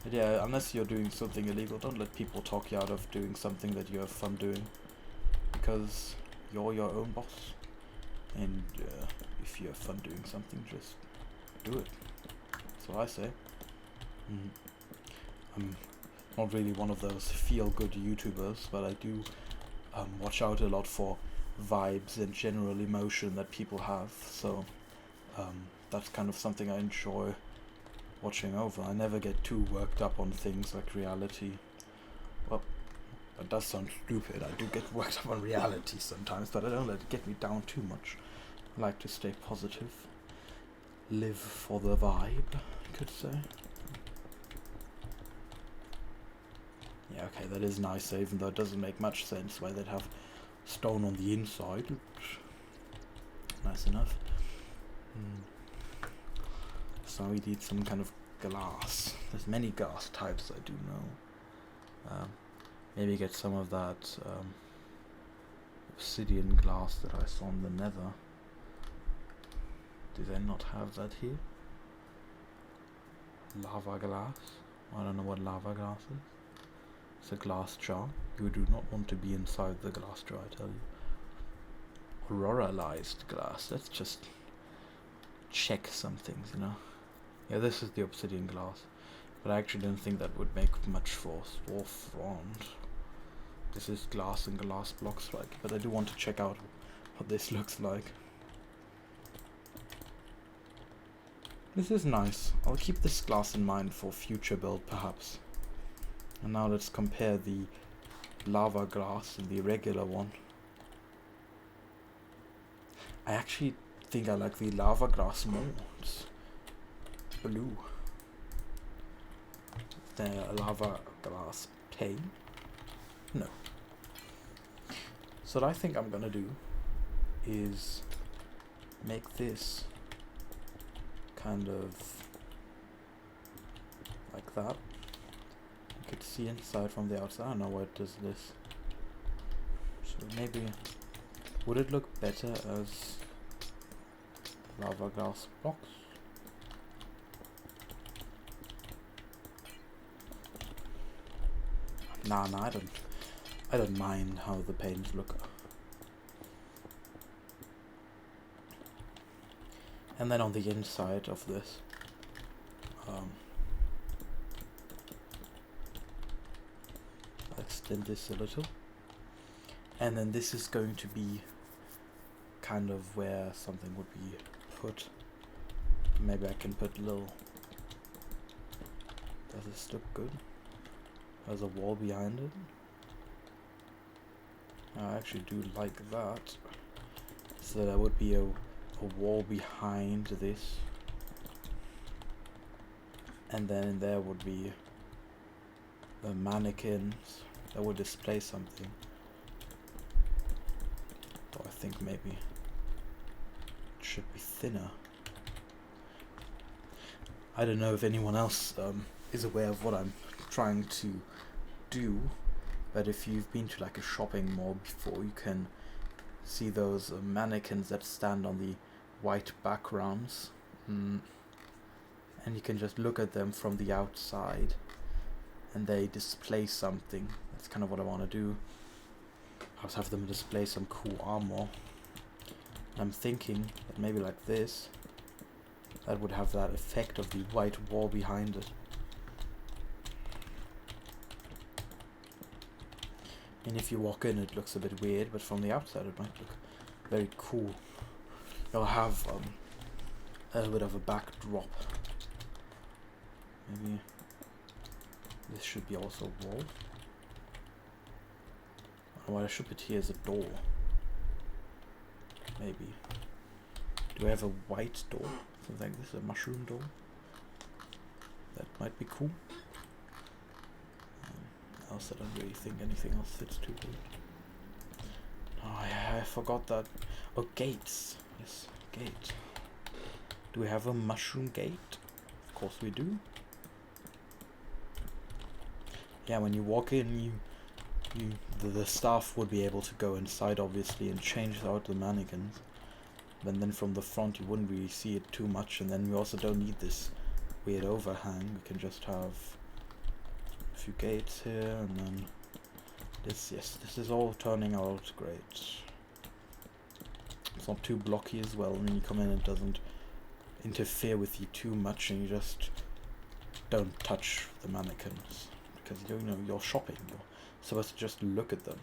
But yeah, unless you're doing something illegal, don't let people talk you out of doing something that you have fun doing, because you're your own boss. And if you have fun doing something, just do it. That's what I say. I'm not really one of those feel-good YouTubers, but I do watch out a lot for vibes and general emotion that people have, so that's kind of something I enjoy watching over. I never get too worked up on things like reality. Well, that does sound stupid. I do get worked up on reality sometimes, but I don't let it get me down too much. I like to stay positive. Live for the vibe, I could say. Yeah, okay, that is nicer, even though it doesn't make much sense why they'd have stone on the inside. Nice enough. So we need some kind of glass. There's many glass types, I do know. Maybe get some of that obsidian glass that I saw in the nether. Do they not have that here? Lava glass? I don't know what lava glass is. It's a glass jar. You do not want to be inside the glass jar, I tell you. Auroralized glass. Let's just check some things, you know. Yeah, this is the obsidian glass, but I actually don't think that would make much for storefront. This is glass and glass blocks, right? But I do want to check out what this looks like. This is nice. I'll keep this glass in mind for future build, perhaps. And now let's compare the lava glass and the regular one. I actually think I like the lava glass more. It's blue. The lava glass plain? No. So what I think I'm gonna do is make this kind of like that. You could see inside from the outside. I don't know why it does this. So maybe would it look better as lava glass blocks? Nah, I don't mind how the paints look. And then on the inside of this, I'll extend this a little. And then this is going to be kind of where something would be put. Maybe I can put a little... Does this look good? There's a wall behind it. I actually do like that. So there would be a wall behind this. And then there would be mannequins that would display something. So I think maybe it should be thinner. I don't know if anyone else is aware of what I'm trying to do, but if you've been to like a shopping mall before, you can see those mannequins that stand on the white backgrounds, and you can just look at them from the outside and they display something. That's kind of what I want to do. I'll have them display some cool armor. I'm thinking that maybe like this, that would have that effect of the white wall behind it. And if you walk in, it looks a bit weird, but from the outside it might look very cool. It'll have a little bit of a backdrop. Maybe this should be also a wall. What I should put here is a door. Maybe. Do I have a white door? Something like this, a mushroom door? That might be cool. Else I don't really think anything else fits too good. Oh yeah, I forgot that. Oh, gates. Yes, gate. Do we have a mushroom gate? Of course we do. Yeah, when you walk in, the staff would be able to go inside, obviously, and change out the mannequins. But then from the front, you wouldn't really see it too much. And then we also don't need this weird overhang. We can just have a few gates here, and then this. Yes, this is all turning out great. It's not too blocky as well. When you come in, it doesn't interfere with you too much, and you just don't touch the mannequins because you're shopping. You're supposed to just look at them.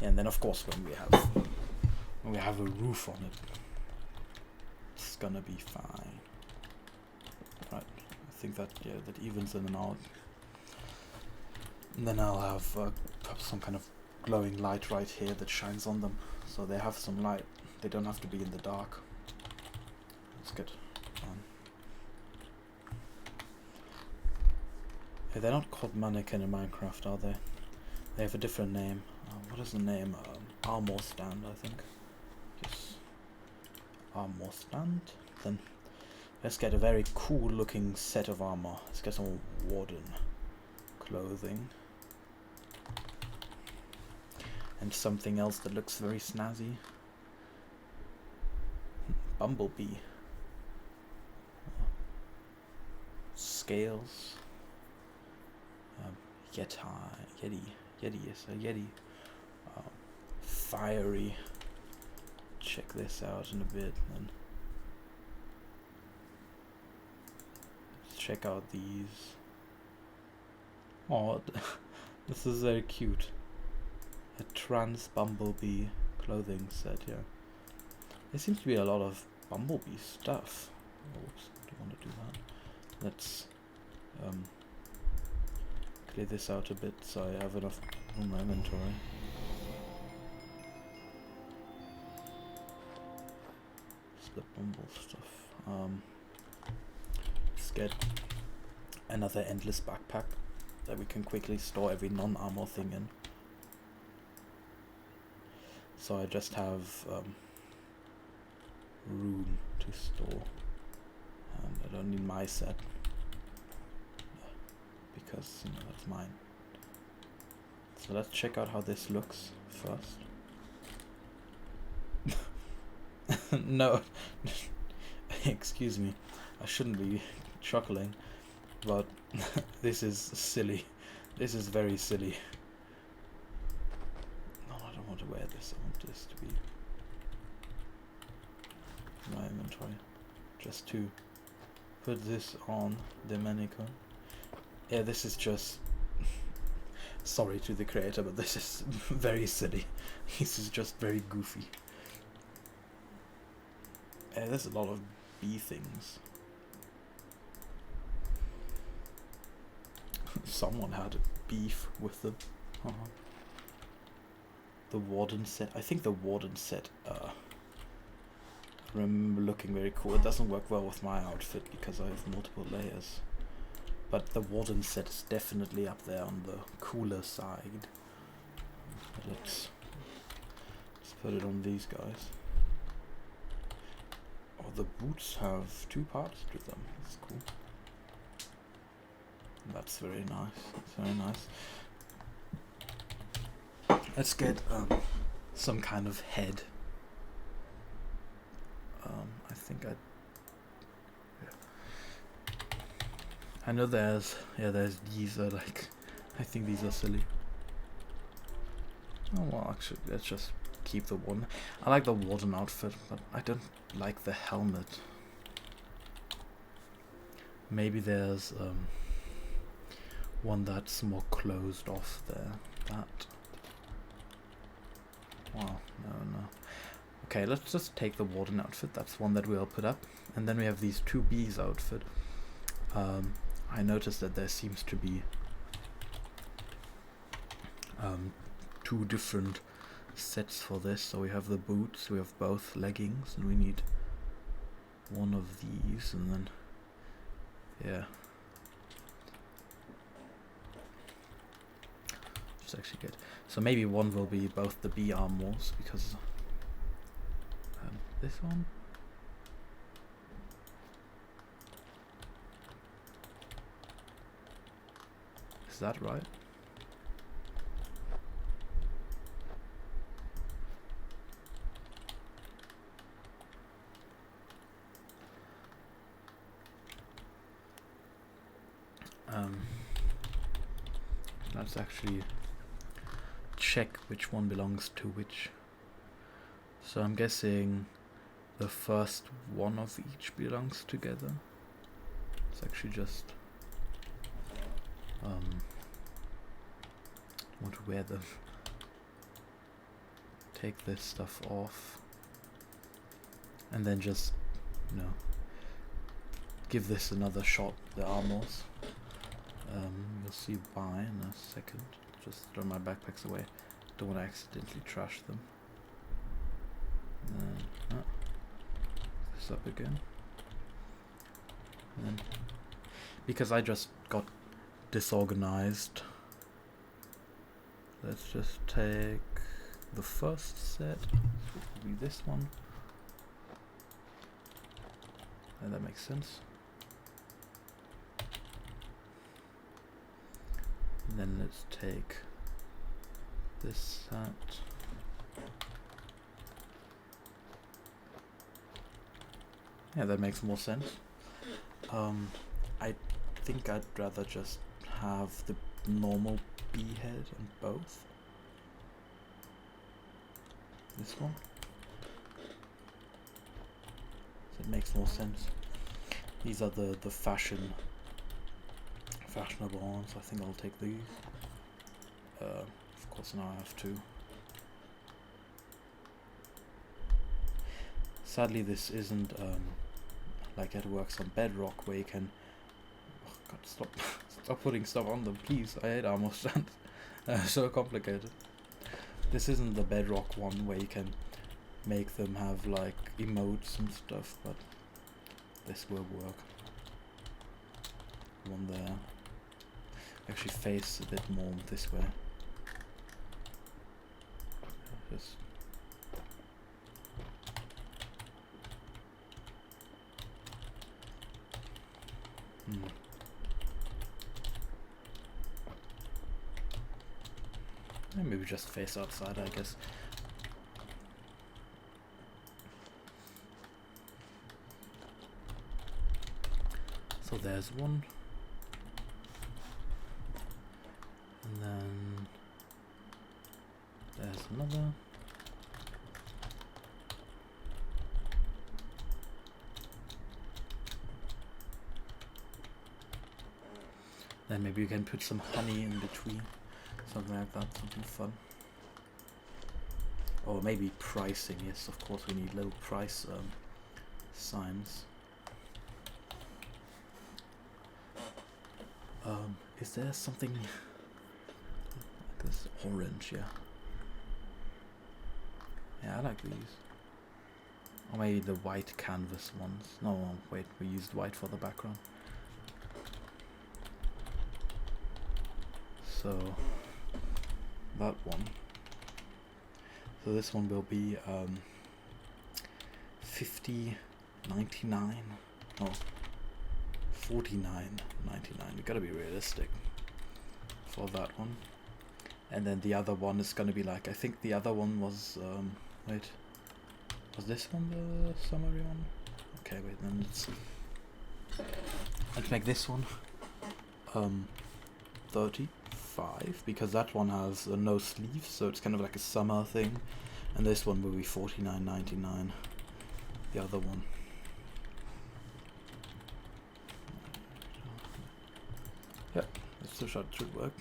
And then, of course, when we have a roof on it, it's gonna be fine. Right, I think that that evens in and out. And then I'll have some kind of glowing light right here that shines on them, so they have some light. They don't have to be in the dark. That's good. Hey, they're not called mannequin in Minecraft, are they? They have a different name. What is the name? Armor stand, I think. Yes. Armor stand. Then let's get a very cool looking set of armor. Let's get some warden clothing. And something else that looks very snazzy. Bumblebee. Scales. Yeti, yes, a Yeti. Fiery. Check this out in a bit, and let's check out these. Oh, this is very cute. A trans bumblebee clothing set, yeah. There seems to be a lot of bumblebee stuff. Oops, don't want to do that. Let's clear this out a bit so I have enough room in my inventory. The bumble stuff. Let's get another endless backpack that we can quickly store every non-armor thing in. So I just have room to store, and I don't need my set because that's mine. So let's check out how this looks first. No, excuse me, I shouldn't be chuckling, but this is silly. This is very silly. No, I don't want to wear this. I want this to be my inventory. Just to put this on the mannequin. Yeah, this is just Sorry to the creator, but this is very silly. This is just very goofy. There's a lot of bee things. Someone had a beef with them. The Warden set. I think the Warden set remember looking very cool. It doesn't work well with my outfit because I have multiple layers. But the Warden set is definitely up there on the cooler side. Let's put it on these guys. Oh, the boots have 2 parts to them. That's cool. That's very nice. That's very nice. Let's get some kind of head. I think I know there's these are like, I think these are silly. Oh well, actually let's just keep the one. I like the Warden outfit, but I don't like the helmet. Maybe there's one that's more closed off there. That. Wow, no. Okay, let's just take the Warden outfit. That's one that we'll put up. And then we have these 2 bees outfit. I noticed that there seems to be 2 different sets for this. So we have the boots, we have both leggings, and we need one of these, and then yeah. Which is actually good. So maybe one will be both the bee armors, because this one. Is that right? Let's actually check which one belongs to which. So I'm guessing the first one of each belongs together. It's actually just want to wear them. Take this stuff off and then just, you know, give this another shot, the armors. You'll see why in a second. Just throw my backpacks away. Don't want to accidentally trash them. And then this up again. And then, because I just got disorganized, let's just take the first set. Which will be this one. And that makes sense. And then let's take this set. Yeah, that makes more sense. I think I'd rather just have the normal bee head on both. This one. So it makes more sense. These are the fashionable ones. I think I'll take these. Of course now I have to. Sadly this isn't like it works on Bedrock where you can... Oh god, stop putting stuff on them, please. I hate armor stands. So complicated. This isn't the Bedrock one where you can make them have like emotes and stuff, but this will work. One there. Actually face a bit more this way. Just and maybe just face outside, I guess. So there's one. And then there's another. Then maybe you can put some honey in between. Something like that, something fun. Or maybe pricing, yes, of course we need little price signs. Is there something like this? Orange, yeah. Yeah, I like these. Or maybe the white canvas ones. No, wait, we used white for the background. So, that one. So this one will be 50.99. No, 49.99. We gotta be realistic for that one. And then the other one is gonna be like, I think the other one was wait, was this one the summary one? Okay, wait, then let's make this one 35, because that one has no sleeves, so it's kind of like a summer thing, and this one will be 49.99. The other one. Yep, this should work.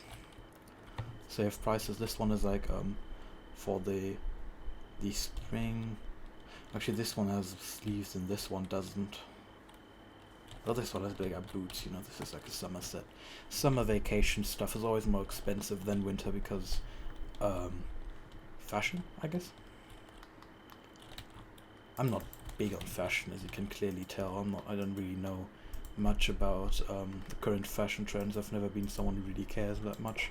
Save prices. This one is like for the spring. Actually, this one has sleeves and this one doesn't. Well, this one has bigger boots. You know, this is like a summer set. Summer vacation stuff is always more expensive than winter because fashion, I guess. I'm not big on fashion, as you can clearly tell. I don't really know much about the current fashion trends. I've never been someone who really cares that much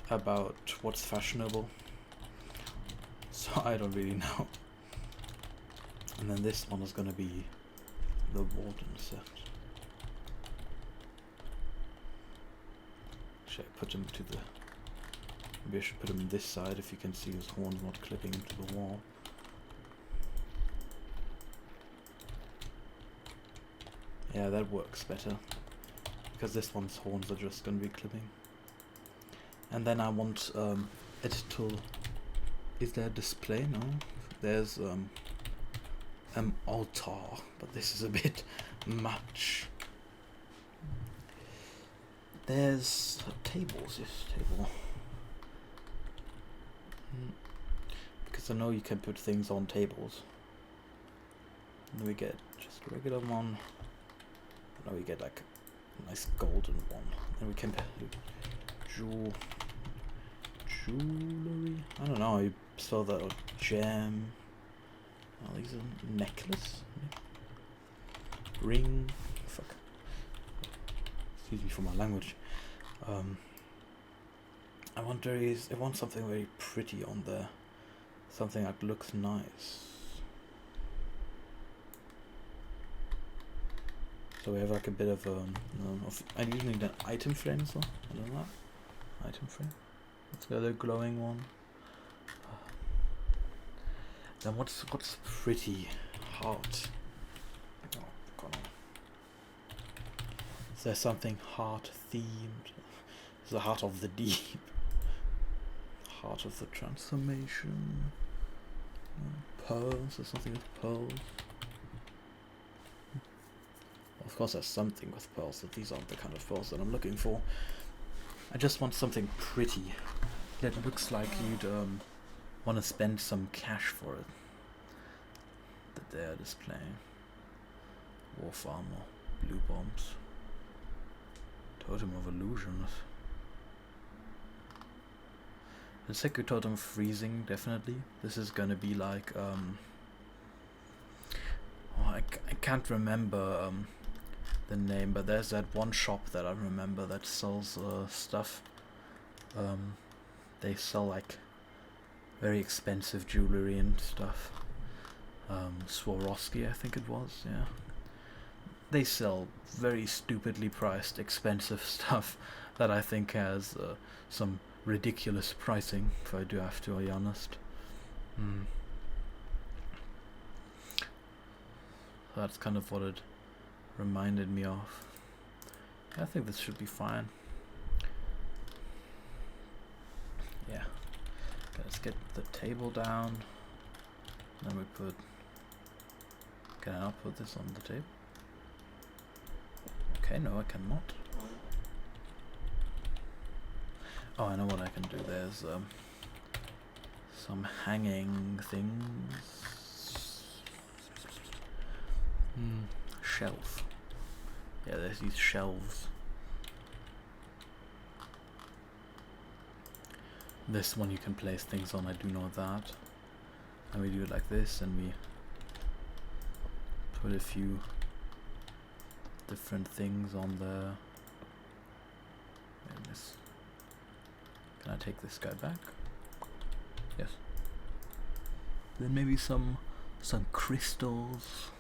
about what's fashionable, so I don't really know. And then this one is gonna be the Warden set. Should I put him to the... Maybe I should put him on this side if you can see his horns not clipping into the wall. Yeah, that works better, because this one's horns are just gonna be clipping. And then I want it to... Is there a display? No. There's altar, but this is a bit much. There's tables. Yes, table. Because I know you can put things on tables. And then we get just a regular one. Now we get like a nice golden one. Then we can put jewelry. I don't know. I saw that gem. Oh, these are necklace, ring. Fuck. Excuse me for my language. I wonder I want something very pretty on there. Something that looks nice. So we have like a bit of I usually need an item frame as well. I don't know that. Item frame. Let's go the glowing one. Then what's pretty heart? Oh, come on. Is there something heart themed? Is the heart of the deep? Heart of the transformation. Pearls. There's something with pearls. Of course there's something with pearls, but these aren't the kind of pearls that I'm looking for. I just want something pretty that looks like you'd want to spend some cash for it. That they're displaying. Wolf armor, blue bombs, totem of illusions. The Seku totem freezing, definitely. This is gonna be like I can't remember the name, but there's that one shop that I remember that sells stuff. They sell like very expensive jewelry and stuff. Swarovski, I think it was, yeah. They sell very stupidly priced, expensive stuff that I think has some ridiculous pricing, if I do have to be honest. That's kind of what it reminded me of. I think this should be fine. Yeah. Okay, let's get the table down. Then we put... Can I not put this on the table? Okay, no I cannot. Oh, I know what I can do. There's some hanging things. Shelf. Yeah, there's these shelves. This one you can place things on, I do know that. And we do it like this, and we put a few different things on the... Can I take this guy back? Yes. Then maybe some crystals.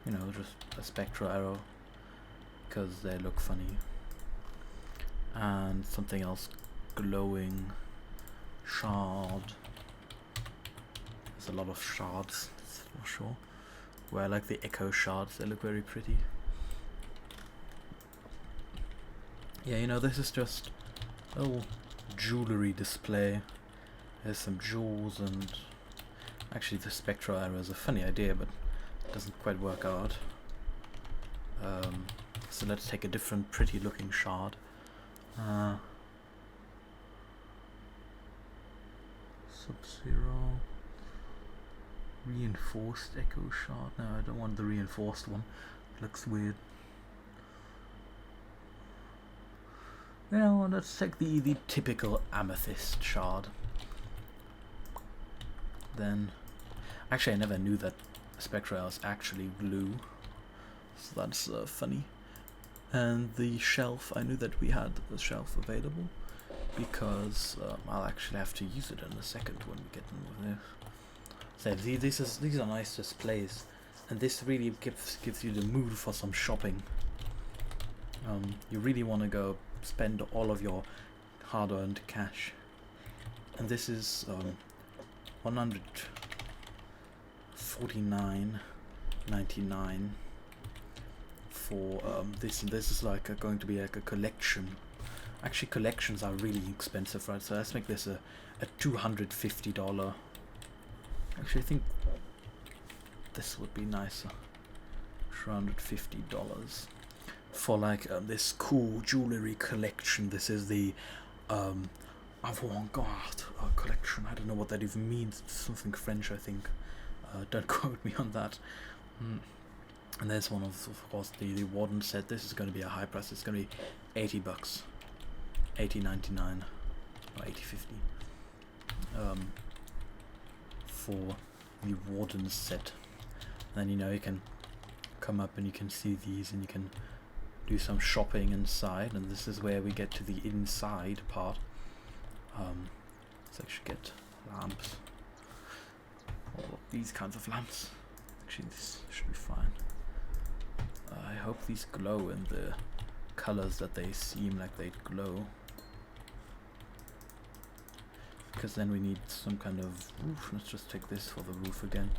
You know, just a spectral arrow, because they look funny. And something else glowing. Shard. There's a lot of shards, that's for sure. Where I like the echo shards, they look very pretty. Yeah, you know, this is just a little jewellery display. There's some jewels, and actually the spectral arrow is a funny idea, but it doesn't quite work out. So let's take a different pretty looking shard. Sub-Zero. Reinforced echo shard. No, I don't want the reinforced one. It looks weird. You know, let's take the typical amethyst shard. Then, actually I never knew that spectral arrows actually glue, so that's funny. And the shelf, I knew that we had the shelf available, because I'll actually have to use it in a second when we get in with this. So these are nice displays, and this really gives you the mood for some shopping. You really want to go spend all of your hard-earned cash, and this is $149.99 for this, and this is like going to be like a collection. Actually, collections are really expensive, right? So let's make this a $250. Actually, I think this would be nicer. $250 for like this cool jewelry collection. This is the avant-garde collection. I don't know what that even means. It's something French, I think. Don't quote me on that. And there's one of course, the Warden set. This is going to be a high price. It's going to be $80, $80.99 or $80.50 for the Warden set. And then, you know, you can come up and you can see these, and you can do some shopping inside. And this is where we get to the inside part. Let's actually get lamps. Or these kinds of lamps. Actually, this should be fine. I hope these glow in the colors that they seem like they'd glow. Because then we need some kind of roof. Let's just take this for the roof again.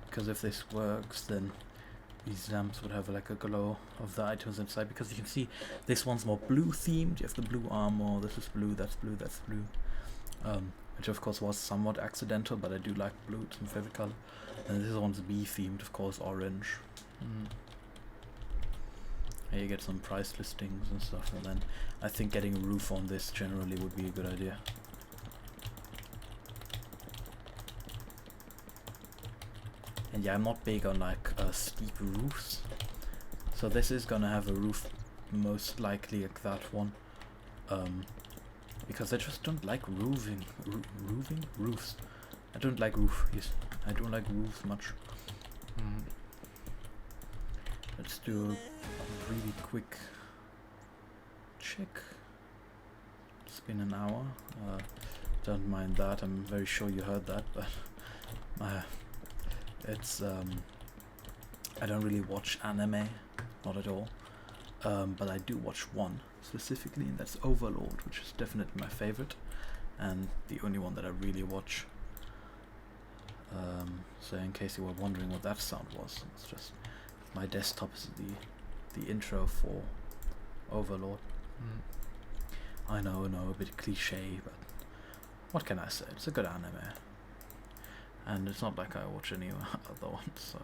Because if this works, then these lamps would have like a glow of the items inside. Because you can see this one's more blue themed. You have the blue armor. This is blue. That's blue. That's blue. Which of course was somewhat accidental, but I do like blue. It's my favorite color. And this one's bee themed, of course, orange. Here you get some price listings and stuff, and then I think getting a roof on this generally would be a good idea. And yeah, I'm not big on like steep roofs, so this is gonna have a roof most likely like that one, because I just don't like roofs. I don't like I don't like roofs much. Let's do a really quick check. It's been an hour. Don't mind that. I'm very sure you heard that, but it's I don't really watch anime, not at all. But I do watch one specifically, and that's Overlord, which is definitely my favorite, and the only one that I really watch. So in case you were wondering what that sound was, it's just my desktop is the intro for Overlord. I know, a bit cliche, but what can I say? It's a good anime, and it's not like I watch any other ones, so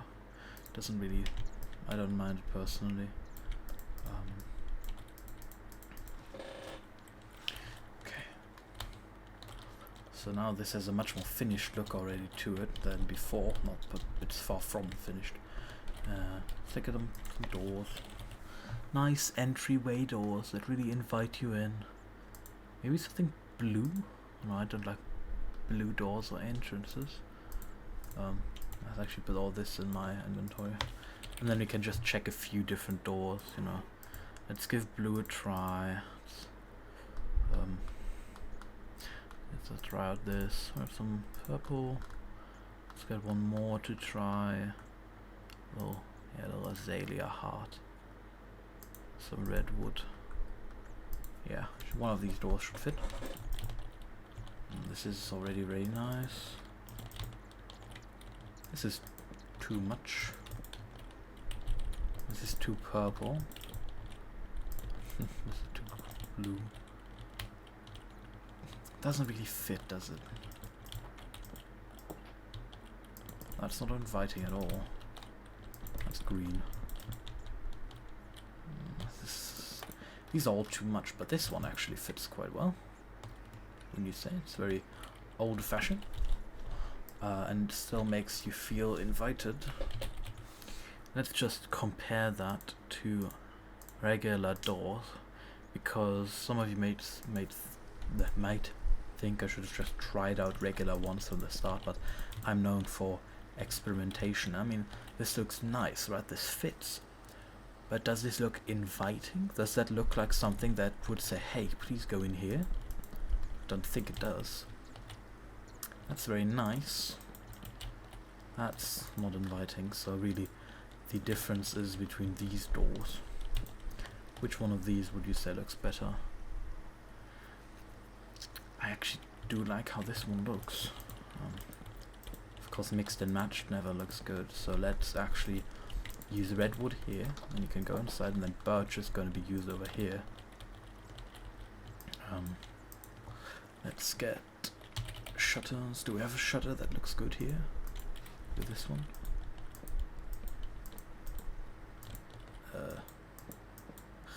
Doesn't really, I don't mind it personally. Okay. So now this has a much more finished look already to it than before. Not, but it's far from finished. Let's look at them. Some doors. Nice entryway doors that really invite you in. Maybe something blue? No, I don't like blue doors or entrances. I've actually put all this in my inventory. And then we can just check a few different doors, you know. Let's give blue a try. Let's try out this. We have some purple. Let's get one more to try. Little azalea heart. Some redwood. Yeah, one of these doors should fit. This is already very nice. This is too much. This is too purple. This is too blue. Doesn't really fit, does it? That's not inviting at all. That's green. These are all too much, but this one actually fits quite well. When you say it's very old-fashioned, and still makes you feel invited. Let's just compare that to regular doors, because some of you might think I should have just tried out regular ones from the start, but I'm known for experimentation. I mean, this looks nice, right? This fits. But does this look inviting? Does that look like something that would say, hey, please go in here? Don't think it does. That's very nice. That's not inviting, so really the difference is between these doors. Which one of these would you say looks better? I actually do like how this one looks. Of course, mixed and matched never looks good, so let's actually use redwood here, and you can go inside, and then birch is going to be used over here. Let's get shutters. Do we have a shutter that looks good here? With this one?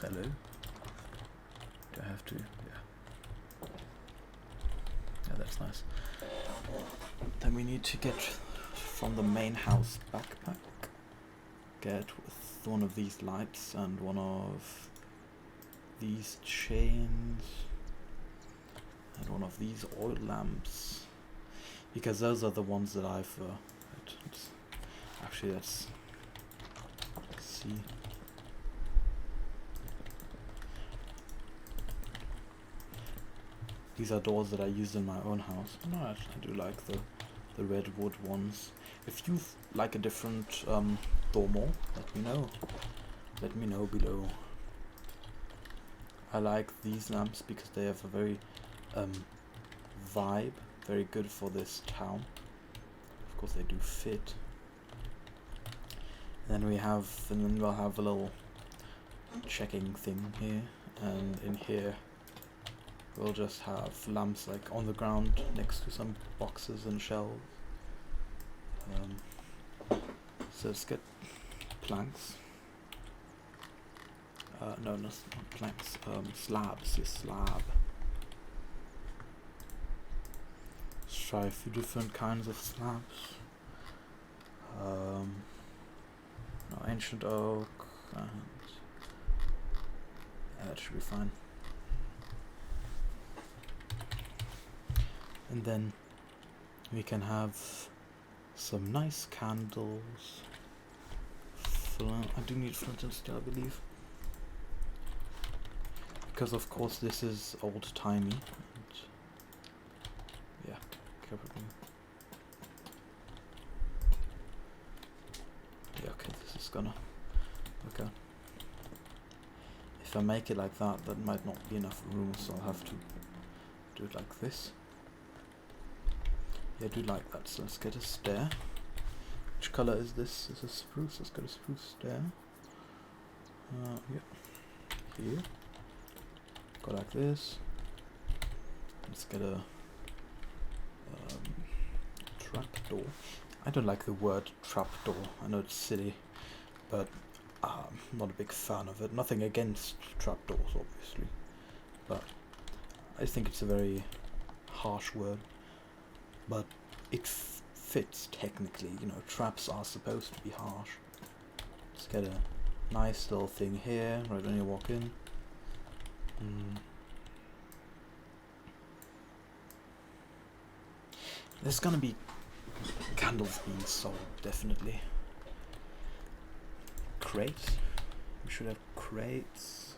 Hello? Do I have to? Yeah. Yeah, that's nice. Then we need to get from the main house backpack. Get with one of these lights and one of these chains and one of these oil lamps, because those are the ones that I've actually let's see. These are doors that I used in my own house. No, I do like the redwood ones. If you like a different door more, let me know. Let me know below. I like these lamps because they have a very vibe, very good for this town. Of course, they do fit. And then we'll have a little checking thing here, and in here we'll just have lamps like on the ground next to some boxes and shelves. So let's get planks. No, not planks. Slabs. Yes, slab. Let's try a few different kinds of slabs. No, ancient oak. And yeah, that should be fine. And then we can have some nice candles. I do need flint and steel, I believe, because of course this is old-timey. Yeah, probably. Yeah, okay, this is gonna work out. If I make it like that, that might not be enough room, so I'll have to do it like this. Yeah, I do like that, so let's get a stair. Which color is this? Is this spruce? Let's get a spruce stair. Yeah. Here. Go like this. Let's get a trap door. I don't like the word trapdoor. I know it's silly, but I'm not a big fan of it. Nothing against trapdoors, obviously, but I think it's a very harsh word. But it fits technically. You know, traps are supposed to be harsh. Let's get a nice little thing here right when you walk in. There's gonna be candles being sold, definitely. Crates. We should have crates.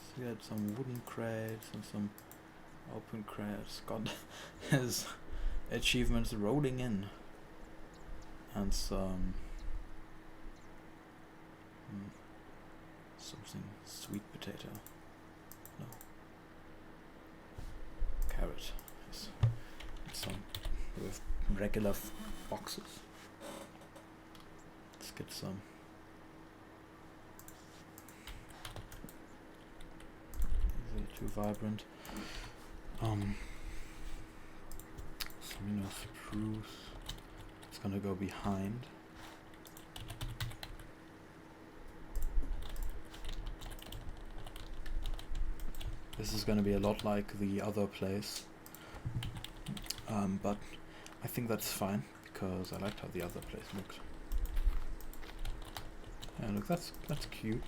So we had some wooden crates and some open crates. God, there's achievements rolling in. And some something sweet potato. No. Carrot. Yes. Some with regular boxes. Let's get some. These are too vibrant. Some spruce. It's gonna go behind. This is gonna be a lot like the other place. But I think that's fine because I liked how the other place looks. Yeah, look, that's cute.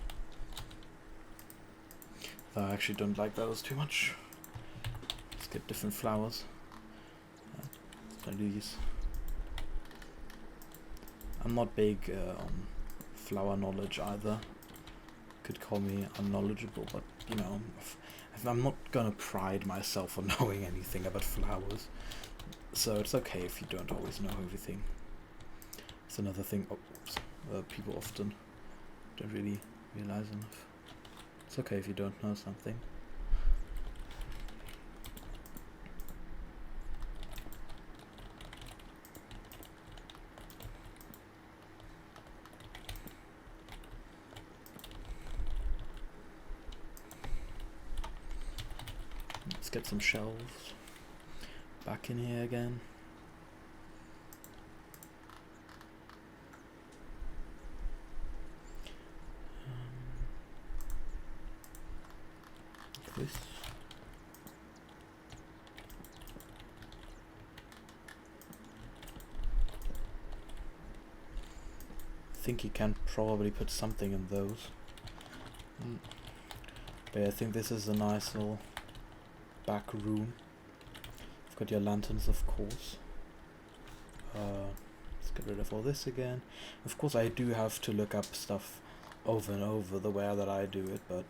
Though I actually don't like those too much. Let's get different flowers. Let's do these. I'm not big on flower knowledge either. Could call me unknowledgeable, but you know, I'm not gonna pride myself on knowing anything about flowers. So it's okay if you don't always know everything. It's another thing people often don't really realize enough. It's okay if you don't know something. Let's get some shelves back in here again. Like this. I think you can probably put something in those. But I think this is a nice little back room. You've got your lanterns, of course. Let's get rid of all this again. Of course, I do have to look up stuff over and over the way that I do it, but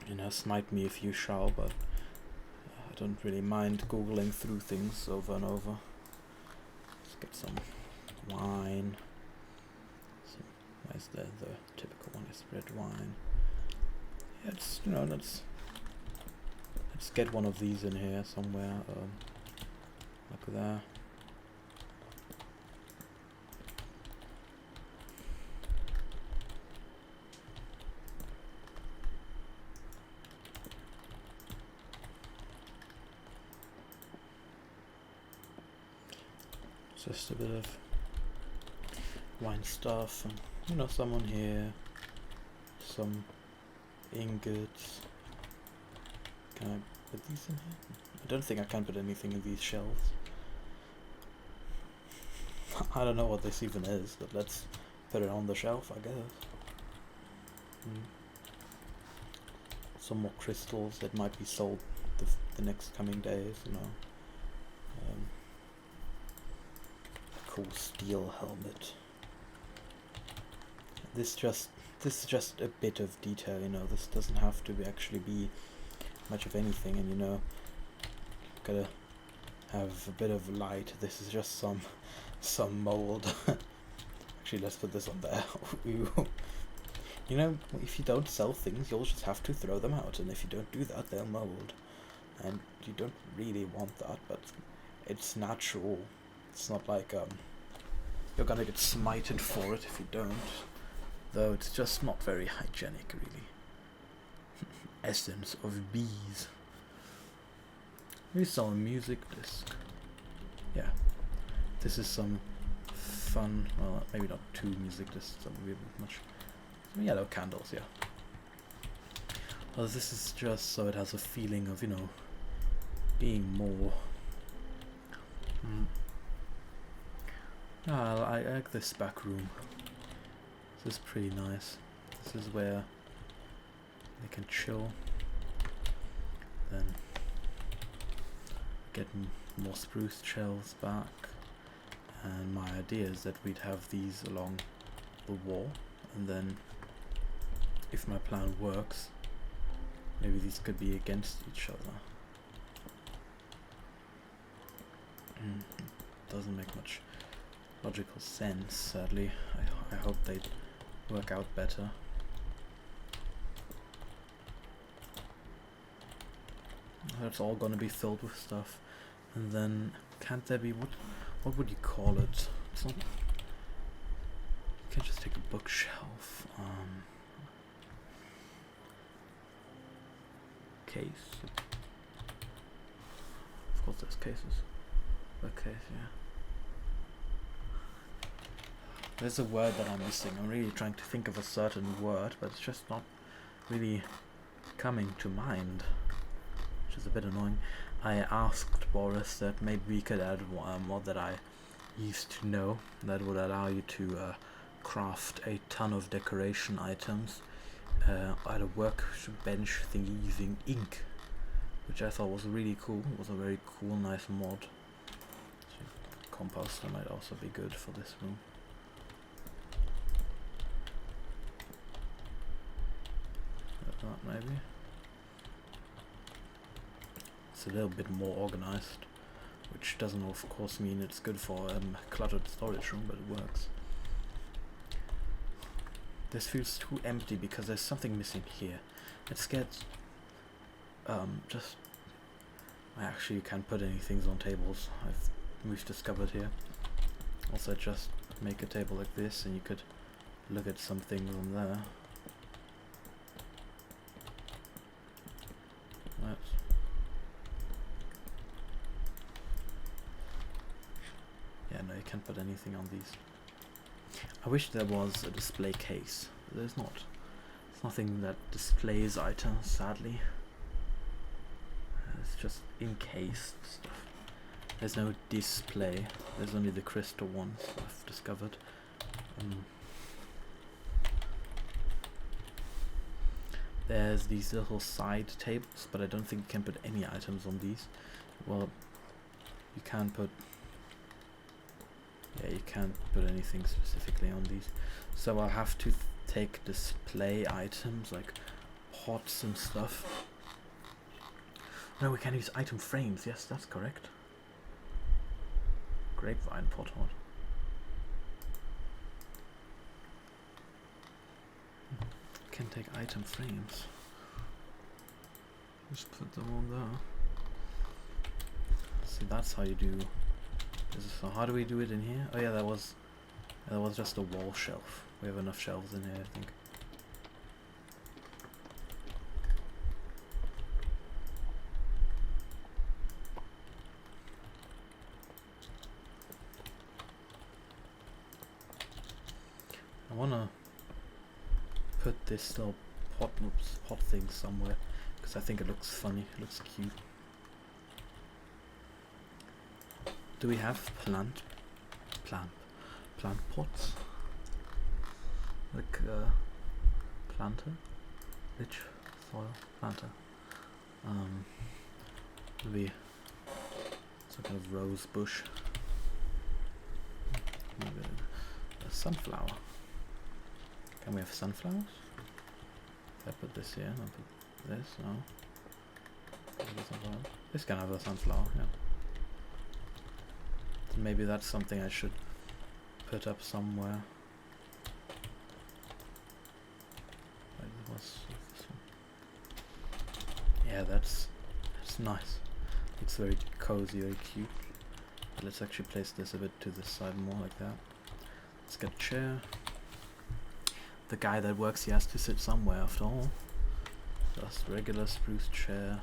you know, smite me if you shall, but I don't really mind googling through things over and over. Let's get some wine. Where's the typical one is red wine. Yeah, it's, you know, let's get one of these in here somewhere. Like there. Just a bit of wine stuff, and you know, someone here, some ingots. Can I put these in here? I don't think I can put anything in these shelves. I don't know what this even is, but let's put it on the shelf, I guess. Some more crystals that might be sold the next coming days, you know. Cool steel helmet. This is just a bit of detail, you know. This doesn't have to actually be much of anything, and you know, gotta have a bit of light. This is just some mold. Actually, let's put this on there. You know, if you don't sell things, you'll just have to throw them out, and if you don't do that, they'll mold, and you don't really want that, but it's natural. It's not like you're gonna get smited for it if you don't, though it's just not very hygienic, really. Essence of bees. We saw a music disc. Yeah, this is some fun, well, maybe not too music, just some really much. Some yellow candles, yeah. Well, this is just so it has a feeling of, you know, being more. I like this back room. This is pretty nice. This is where they can chill. Then get more spruce shelves back. And my idea is that we'd have these along the wall, and then if my plan works, maybe these could be against each other. Doesn't make much logical sense, sadly. I hope they'd work out better. It's all gonna be filled with stuff, and then can't there be what would you call it? It's not. You can't just take a bookshelf. Case. Of course, there's cases. Bookcase, yeah. There's a word that I'm missing. I'm really trying to think of a certain word, but it's just not really coming to mind, which is a bit annoying. I asked Boris that maybe we could add one mod that I used to know that would allow you to craft a ton of decoration items at a workbench thingy using ink, which I thought was really cool. It was a very cool, nice mod. So composter might also be good for this room. That maybe. It's a little bit more organized, which doesn't of course mean it's good for a cluttered storage room, but it works. This feels too empty because there's something missing here. Let's get just actually you can't put any things on tables. We've discovered here. Also, just make a table like this, and you could look at some things on there. Right. Yeah, no, you can't put anything on these. I wish there was a display case. There's not. There's nothing that displays items, sadly. It's just encased stuff. There's no display. There's only the crystal ones I've discovered. There's these little side tables, but I don't think you can put any items on these. Well, you can put. Yeah, you can't put anything specifically on these. So I'll have to take display items like pots and stuff. No, we can use item frames. Yes, that's correct. Grapevine pot hot. Can take item frames. Just put them on there. So that's how you do. So how do we do it in here? Oh yeah, that was just a wall shelf. We have enough shelves in here, I think. I wanna put this little pot thing somewhere because I think it looks funny. It looks cute. Do we have plant pots? Like planter? Rich soil planter. Maybe some kind of rose bush. Maybe a sunflower. Can we have sunflowers? If I put this here and I put this, no. This can have a sunflower, yeah. Maybe that's something I should put up somewhere. What's this one? Yeah, that's nice. It's very cozy, very cute. But let's actually place this a bit to the side more like that. Let's get a chair. The guy that works, he has to sit somewhere after all. Just regular spruce chair.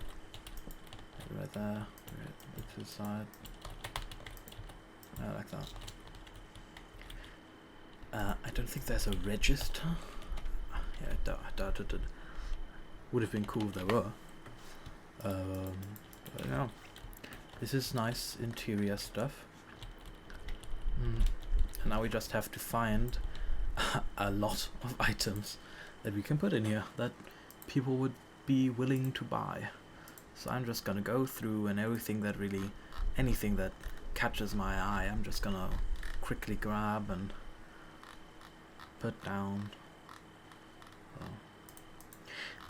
Right there. Right to the side. I like that. I don't think there's a register. Yeah, I doubt it. Would have been cool if there were. But yeah, this is nice interior stuff. And now we just have to find a lot of items that we can put in here that people would be willing to buy. So I'm just gonna go through, and anything that catches my eye, I'm just gonna quickly grab and put down.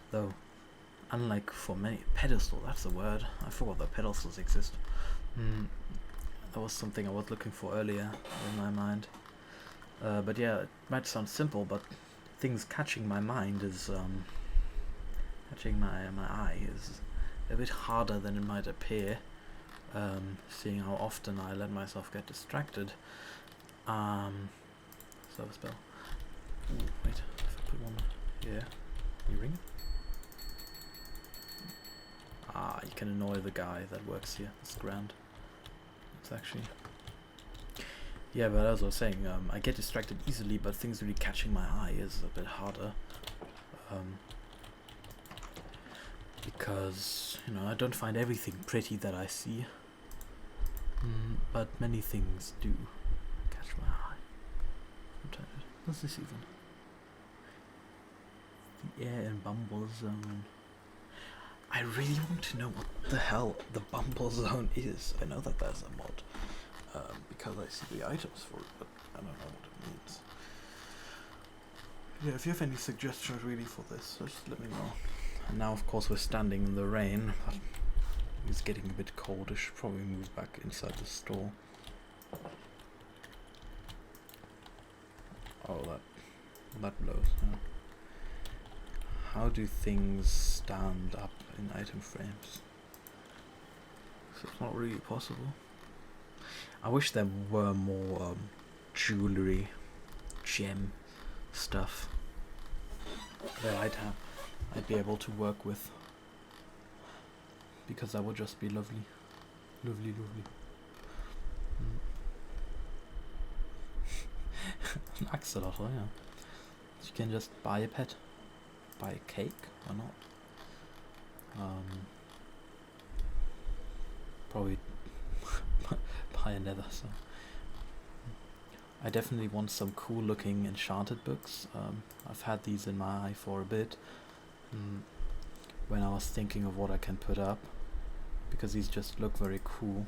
Though, unlike for many pedestal, that's the word. I forgot that pedestals exist. That was something I was looking for earlier in my mind. But yeah, it might sound simple, but things catching my mind is catching my eye is a bit harder than it might appear. Seeing how often I let myself get distracted. Service bell. Ooh, wait, if I put one here, you ring it? You can annoy the guy that works here. It's grand. It's actually... Yeah, but as I was saying, I get distracted easily, but things really catching my eye is a bit harder. Because, I don't find everything pretty that I see. But many things do catch my eye. What's this even? The air in Bumble Zone. I really want to know what the hell the Bumble Zone is. I know that there's a mod, because I see the items for it, but I don't know what it means. Yeah, if you have any suggestions really for this, just let me know. And now, of course, we're standing in the rain, but it's getting a bit cold. I should probably move back inside the store. Oh, that blows. Yeah. How do things stand up in item frames? So it's not really possible. I wish there were more jewelry, gem stuff that I'd be able to work with, because that would just be lovely. Lovely. An axolotl, yeah. You can just buy a pet. Buy a cake, or not? Probably buy another, so... I definitely want some cool looking enchanted books. I've had these in my eye for a bit. When I was thinking of what I can put up, because these just look very cool.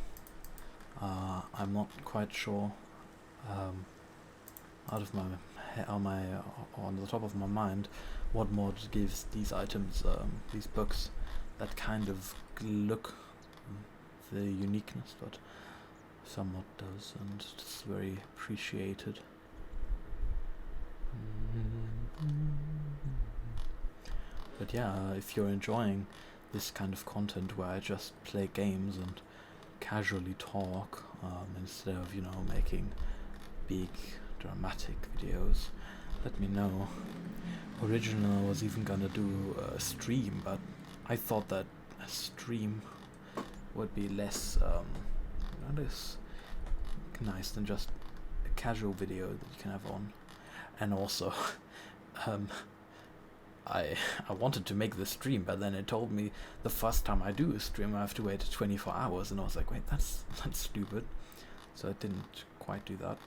I'm not quite sure on the top of my mind what mod gives these items, these books, that kind of look, the uniqueness, but some mod does, and it's very appreciated. But yeah, if you're enjoying this kind of content where I just play games and casually talk, instead of, making big dramatic videos, let me know. Originally I was even gonna do a stream, but I thought that a stream would be less nice than just a casual video that you can have on. And also I wanted to make the stream, but then it told me the first time I do a stream I have to wait 24 hours, and I was like, wait, that's stupid. So I didn't quite do that.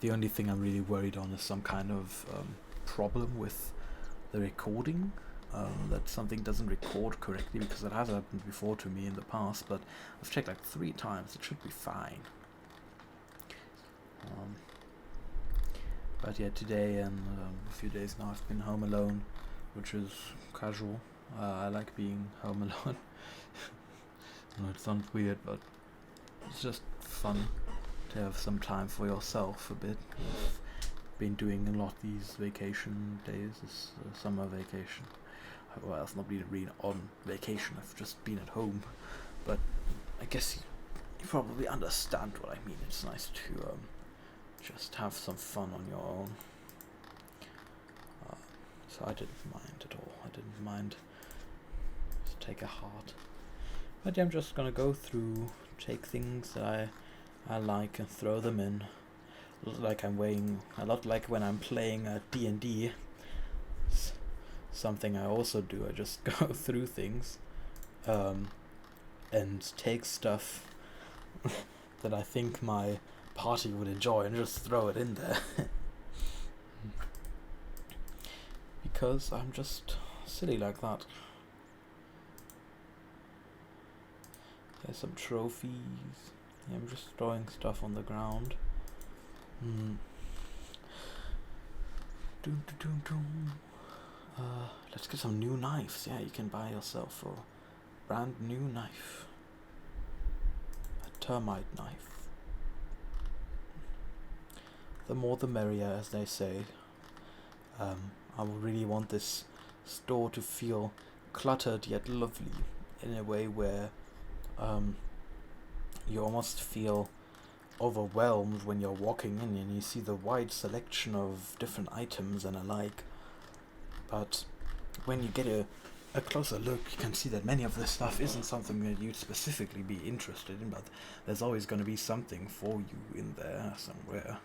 The only thing I'm really worried on is some kind of problem with the recording, that something doesn't record correctly, because it has happened before to me in the past, but I've checked like 3 times, it should be fine. But yeah, today and a few days now I've been home alone, which is casual. I like being home alone. I know it sounds weird, but it's just fun to have some time for yourself a bit. I've been doing a lot these vacation days, this summer vacation. Well, I've not been really on vacation, I've just been at home. But I guess you probably understand what I mean. It's nice to just have some fun on your own. So I didn't mind at all. I didn't mind. Just take a heart. But yeah, I'm just gonna go through take things that I like and throw them in. Like I'm weighing a lot like when I'm playing D&D. Something I also do. I just go through things and take stuff that I think my party would enjoy and just throw it in there. Because I'm just silly like that. There's some trophies. Yeah, I'm just throwing stuff on the ground. Let's get some new knives. Yeah, you can buy yourself a brand new knife. A termite knife. The more the merrier, as they say. I really want this store to feel cluttered yet lovely, in a way where you almost feel overwhelmed when you're walking in and you see the wide selection of different items and alike. But when you get a closer look, you can see that many of this stuff isn't something that you'd specifically be interested in, but there's always going to be something for you in there somewhere.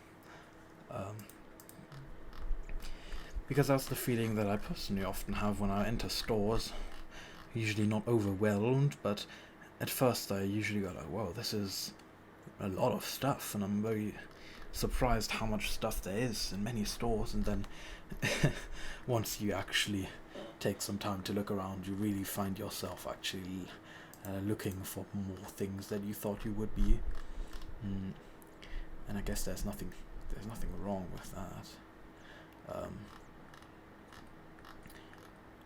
Because that's the feeling that I personally often have when I enter stores. Usually not overwhelmed, but at first I usually go like, whoa, this is a lot of stuff, and I'm very surprised how much stuff there is in many stores, and then once you actually take some time to look around, you really find yourself actually looking for more things that you thought you would be. And I guess there's nothing wrong with that.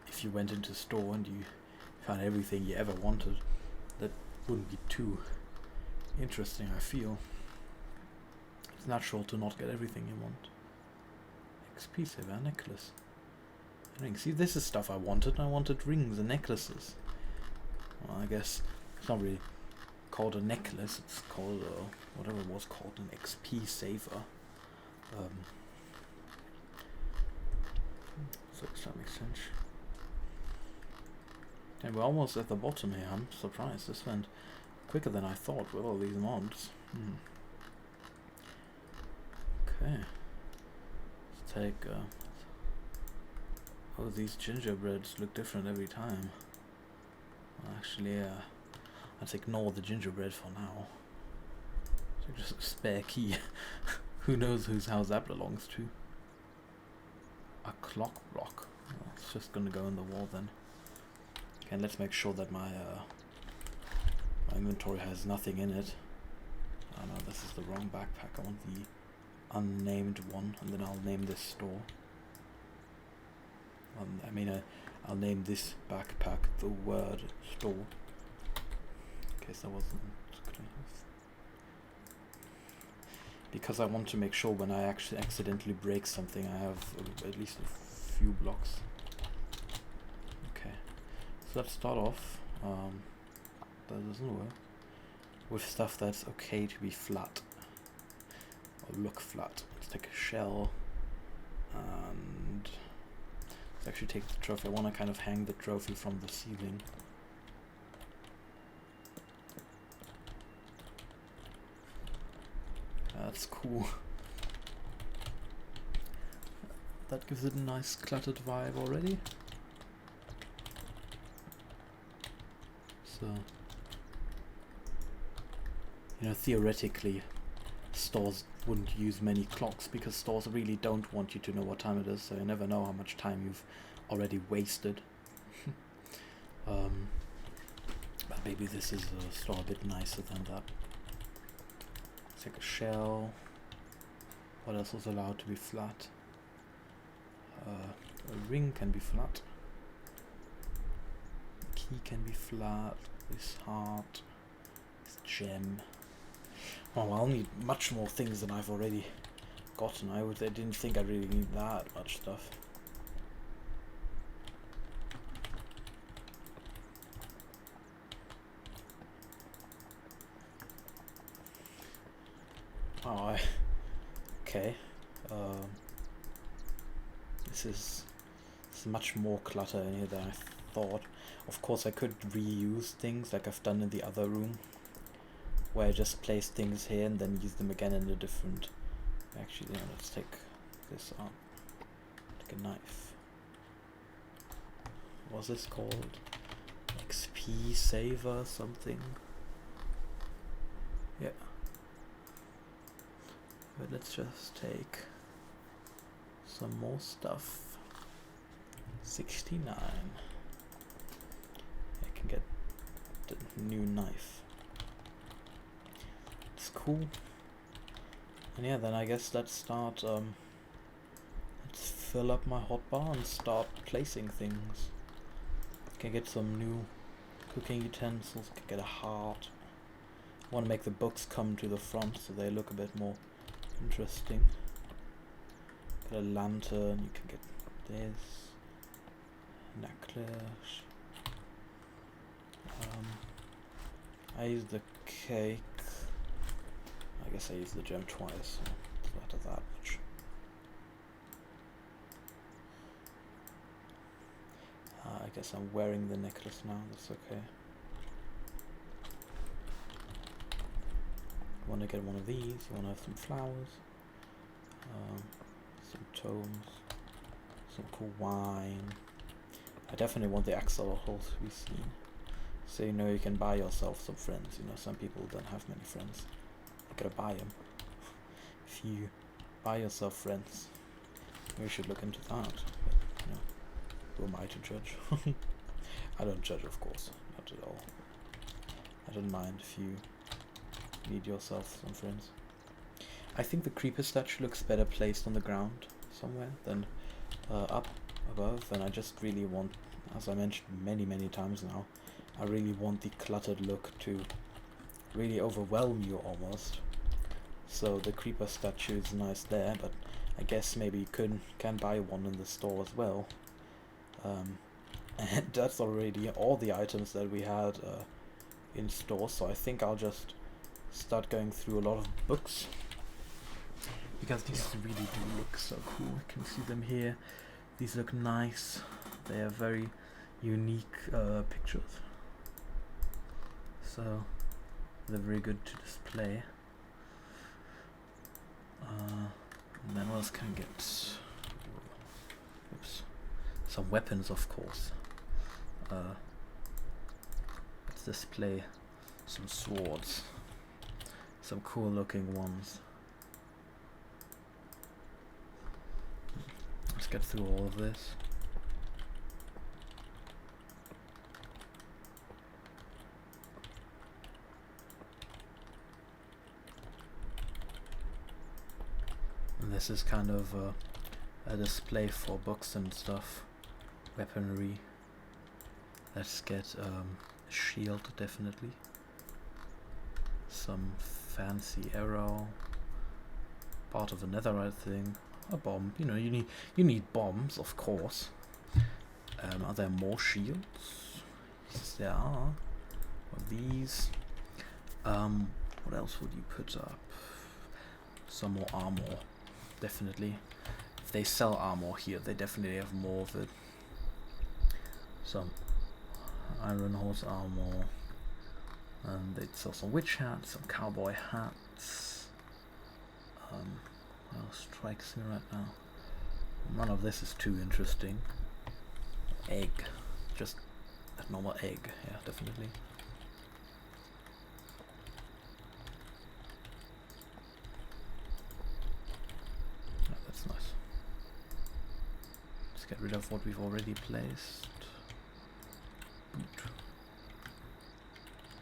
If you went into a store and you found everything you ever wanted, that wouldn't be too interesting, I feel. It's natural to not get everything you want. XP saver, necklace. Rings. See, this is stuff I wanted. I wanted rings and necklaces. Well, I guess it's not really called a necklace. It's called, whatever it was called, an XP saver. So does that make sense? And we're almost at the bottom here. I'm surprised. This went quicker than I thought with all these mobs. Okay. Let's take... oh, these gingerbreads look different every time. Well, actually, let's ignore the gingerbread for now. So just a spare key. Who knows whose house that belongs to? A clock block. Well, it's just gonna go in the wall then. Okay, let's make sure that my inventory has nothing in it. Oh no, this is the wrong backpack. I want the unnamed one, and then I'll name this store. I'll name this backpack the word store. In case that wasn't clear. Because I want to make sure when I actually accidentally break something, I have at least a few blocks. Okay, so let's start off. That doesn't work. With stuff that's okay to be flat or look flat. Let's take a shell and let's actually take the trophy. I want to kind of hang the trophy from the ceiling. That's cool. That gives it a nice cluttered vibe already. So, you know, theoretically, stores wouldn't use many clocks because stores really don't want you to know what time it is, so you never know how much time you've already wasted. But maybe this is a store a bit nicer than that. Let's take a shell. What else is allowed to be flat? A ring can be flat. A key can be flat. This heart. This gem. Oh, I'll need much more things than I've already gotten. I didn't think I really need that much stuff. Oh, okay. This is much more clutter in here than I thought. Of course, I could reuse things like I've done in the other room. where I just place things here and then use them again in a different... Actually, yeah, let's take this out. Take a knife. What's this called? XP saver something? Yeah. But let's just take some more stuff. 69. I can get the new knife. It's cool. And yeah, then I guess let's start, let's fill up my hotbar and start placing things. Can get some new cooking utensils, can get a heart. I want to make the books come to the front so they look a bit more interesting. Get a lantern, you can get this. Necklace. I use the cake. I guess I used the gem twice, so it's not that much. I guess I'm wearing the necklace now, that's okay. You want to get one of these, you want to have some flowers, some tomes, some cool wine. I definitely want the axolotls to be seen. So you know you can buy yourself some friends, you know, some people don't have many friends. You gotta buy them. If you buy yourself friends, you should look into that. But, you know, who am I to judge? I don't judge, of course, not at all. I don't mind if you need yourself some friends. I think the creeper statue looks better placed on the ground somewhere than up above, and I just really want, as I mentioned many times now, I really want the cluttered look to really overwhelm you almost. So the creeper statue is nice there, but I guess maybe you can buy one in the store as well. And that's already all the items that we had in store, so I think I'll just start going through a lot of books, because these really do look so cool. I can see them here. These look nice. They are very unique pictures, so they're very good to display. And then what else can I get? Oops. Some weapons, of course. Let's display some swords. Some cool looking ones. Let's get through all of this. And this is kind of a display for books and stuff. Weaponry. Let's get a shield, definitely. Some fancy arrow. Part of a netherite thing. A bomb. You know, you need bombs, of course. Are there more shields? Yes, there are. What are these? What else would you put up? Some more armor. Definitely. If they sell armor here, they definitely have more of it. Some iron horse armor. And they'd sell some witch hats, some cowboy hats. What else strikes me right now? None of this is too interesting. Egg. Just a normal egg. Yeah, definitely. Yeah, that's nice. Let's get rid of what we've already placed. Boot.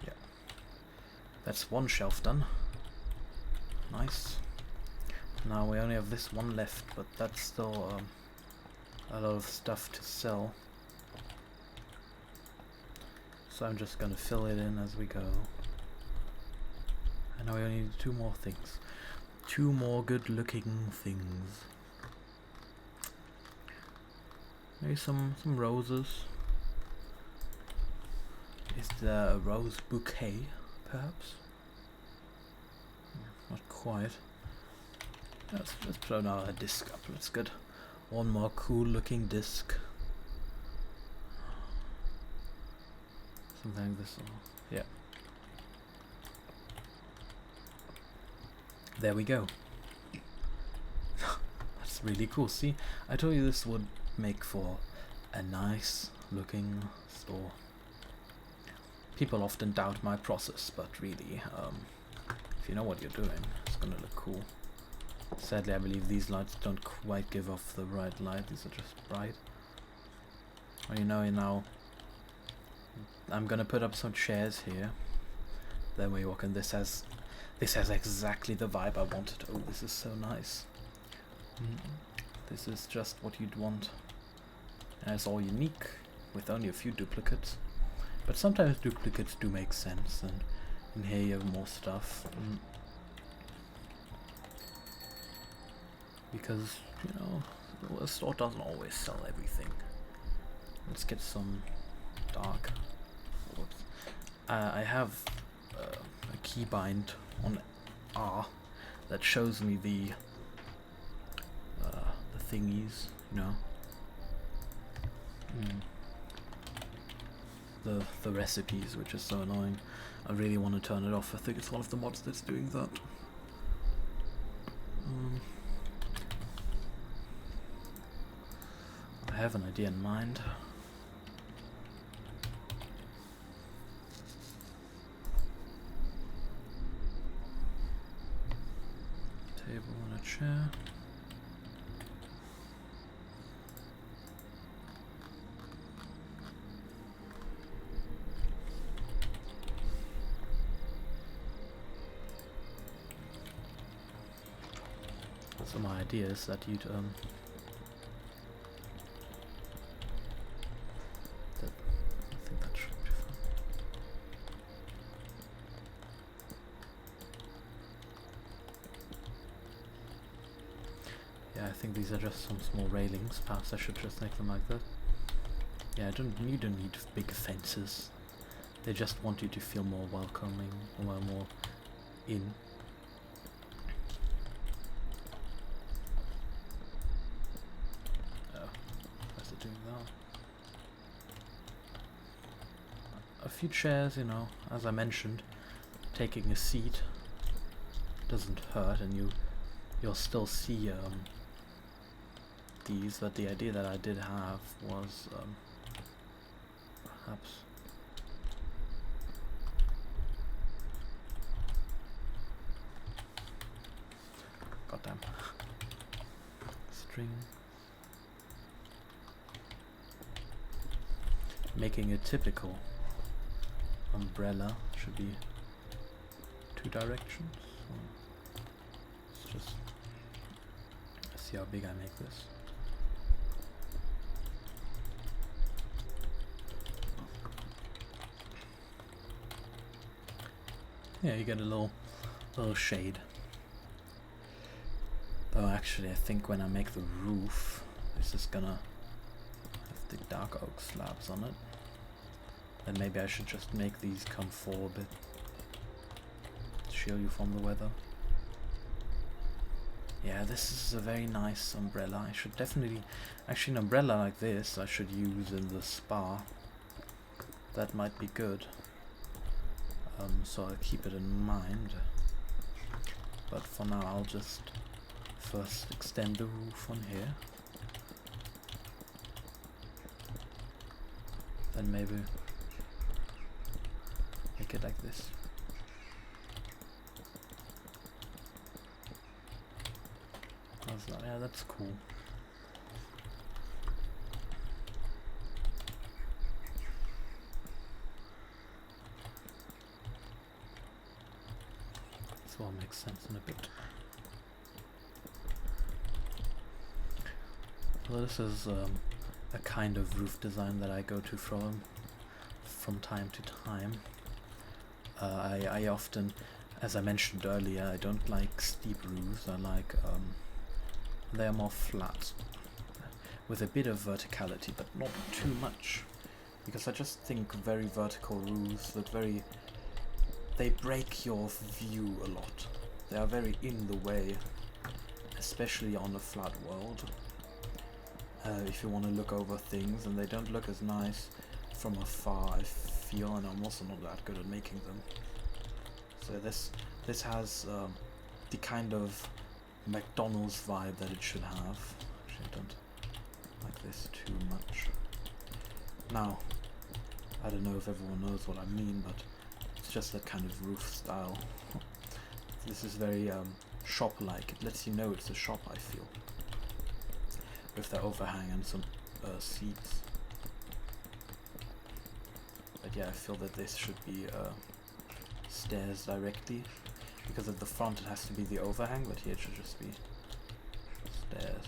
Yeah. That's one shelf done. Nice. Now we only have this one left, but that's still a lot of stuff to sell. So I'm just gonna fill it in as we go. And now we only need two more things. Two more good looking things. Maybe some roses. Is there a rose bouquet, perhaps? Not quite. Let's throw now a disc up. That's good. One more cool looking disc. Something like this. Yeah. there we go. That's really cool. See, I told you this would make for a nice looking store. People often doubt my process, but really, if you know what you're doing, it's gonna look cool. Sadly, I believe these lights don't quite give off the right light. These are just bright. Well, you know, now I'm gonna put up some chairs here. Then we walk in. This has exactly the vibe I wanted. Oh, this is so nice. This is just what you'd want. And it's all unique, with only a few duplicates. But sometimes duplicates do make sense, and in here you have more stuff. Because, you know, a store doesn't always sell everything. Let's get some dark. I have a keybind on R that shows me the thingies, you know. The recipes, which is so annoying. I really want to turn it off. I think it's one of the mods that's doing that. I have an idea in mind. Table and a chair. So my idea is that you'd I think that should be fun. Yeah, I think these are just some small railings. Perhaps I should just make them like that. Yeah, you don't need big fences. They just want you to feel more welcoming, or more in. A few chairs, you know, as I mentioned, taking a seat doesn't hurt, and you'll still see these, but the idea that I did have was perhaps goddamn string, making a typical umbrella. Should be 2 directions. Let's just see how big I make this. Yeah, you get a little shade. Though actually I think when I make the roof, this is gonna have the dark oak slabs on it. Then maybe I should just make these come forward a bit to shield you from the weather. Yeah, this is a very nice umbrella. I should definitely... Actually, an umbrella like this I should use in the spa. That might be good. So I'll keep it in mind. But for now I'll just first extend the roof on here. Then maybe make it like this. How's that? Yeah, that's cool. This all makes sense in a bit. Well, this is a kind of roof design that I go to from time to time. I often, as I mentioned earlier, I don't like steep roofs. I like they're more flat with a bit of verticality, but not too much, because I just think very vertical roofs look very, they break your view a lot. They are very in the way, especially on a flat world. If you want to look over things, and they don't look as nice from afar, I feel, and I'm also not that good at making them. So this has the kind of McDonald's vibe that it should have. Actually, I don't like this too much. Now, I don't know if everyone knows what I mean, but it's just that kind of roof style. This is very shop-like. It lets you know it's a shop, I feel. With the overhang and some seats. But yeah, I feel that this should be stairs directly. Because at the front it has to be the overhang, but here it should just be stairs.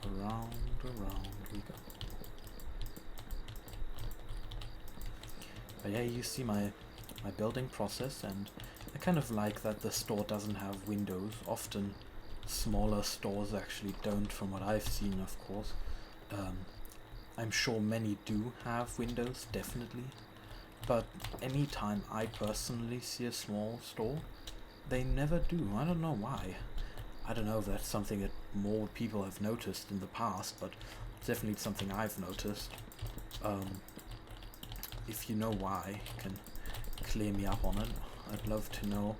Around we go. But yeah, you see my building process, and I kind of like that the store doesn't have windows. Often smaller stores actually don't, from what I've seen, of course. I'm sure many do have windows, definitely. But anytime I personally see a small store, they never do. I don't know why. I don't know if that's something that more people have noticed in the past, but it's definitely something I've noticed. If you know why, you can clear me up on it. I'd love to know.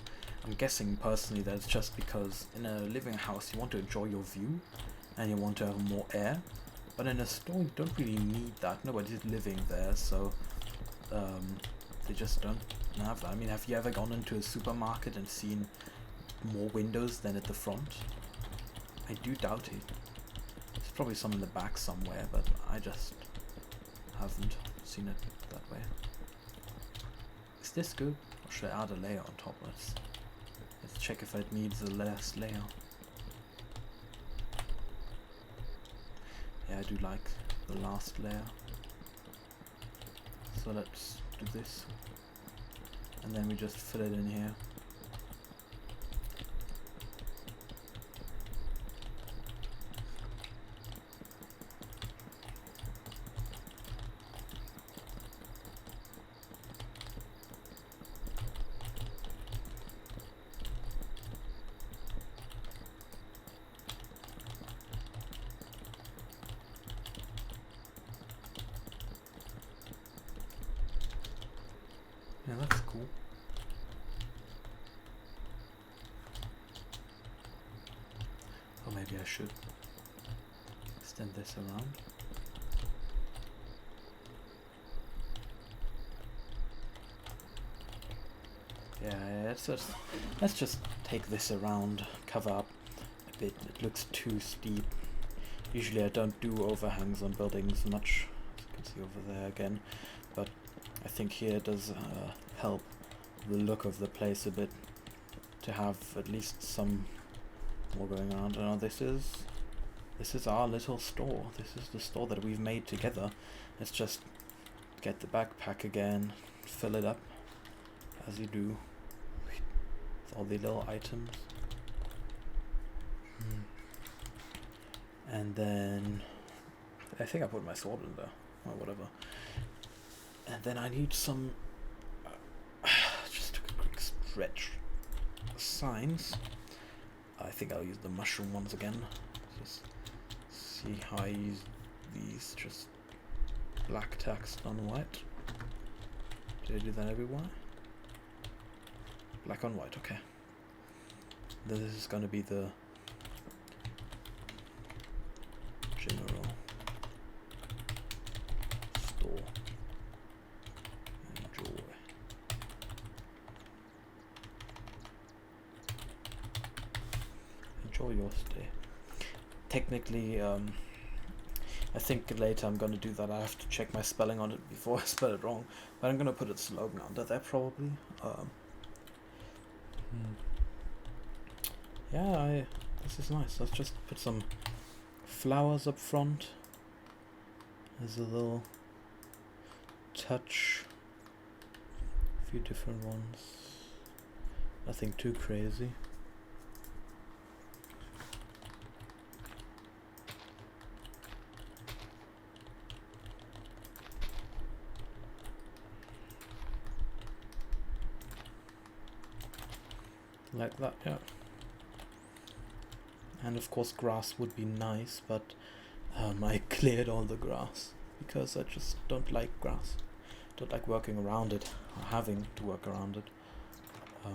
I'm guessing personally that it's just because in a living house you want to enjoy your view and you want to have more air, but in a store you don't really need that. Nobody's living there, so they just don't have that. I mean, have you ever gone into a supermarket and seen more windows than at the front? I do doubt it. There's probably some in the back somewhere, but I just haven't seen it that way. Is this good? Or should I add a layer on top? Let's check if it needs a last layer. Yeah, I do like the last layer. So let's do this. And then we just fill it in here. Yeah, that's cool. Or maybe I should extend this around. Yeah, let's just take this around, cover up a bit. It looks too steep. Usually I don't do overhangs on buildings much, as you can see over there again, but I think here it does help the look of the place a bit, to have at least some more going on. And this is our little store. This is the store that we've made together. Let's just get the backpack again, fill it up as you do with all the little items. And then I think I put my sword in there, or whatever. And then I need some just a quick stretch signs. I think I'll use the mushroom ones again. Just see how I use these. Just black text on white. Did I do that everywhere? Black on white, okay. This is going to be the general store. Enjoy. Enjoy your stay. Technically, I think later I'm going to do that. I have to check my spelling on it before I spell it wrong. But I'm going to put its slogan under there probably. Yeah, this is nice. Let's just put some flowers up front. There's a little touch. A few different ones. Nothing too crazy. Like that, yeah. And of course grass would be nice, but I cleared all the grass because I just don't like grass. Don't like working around it, or having to work around it. But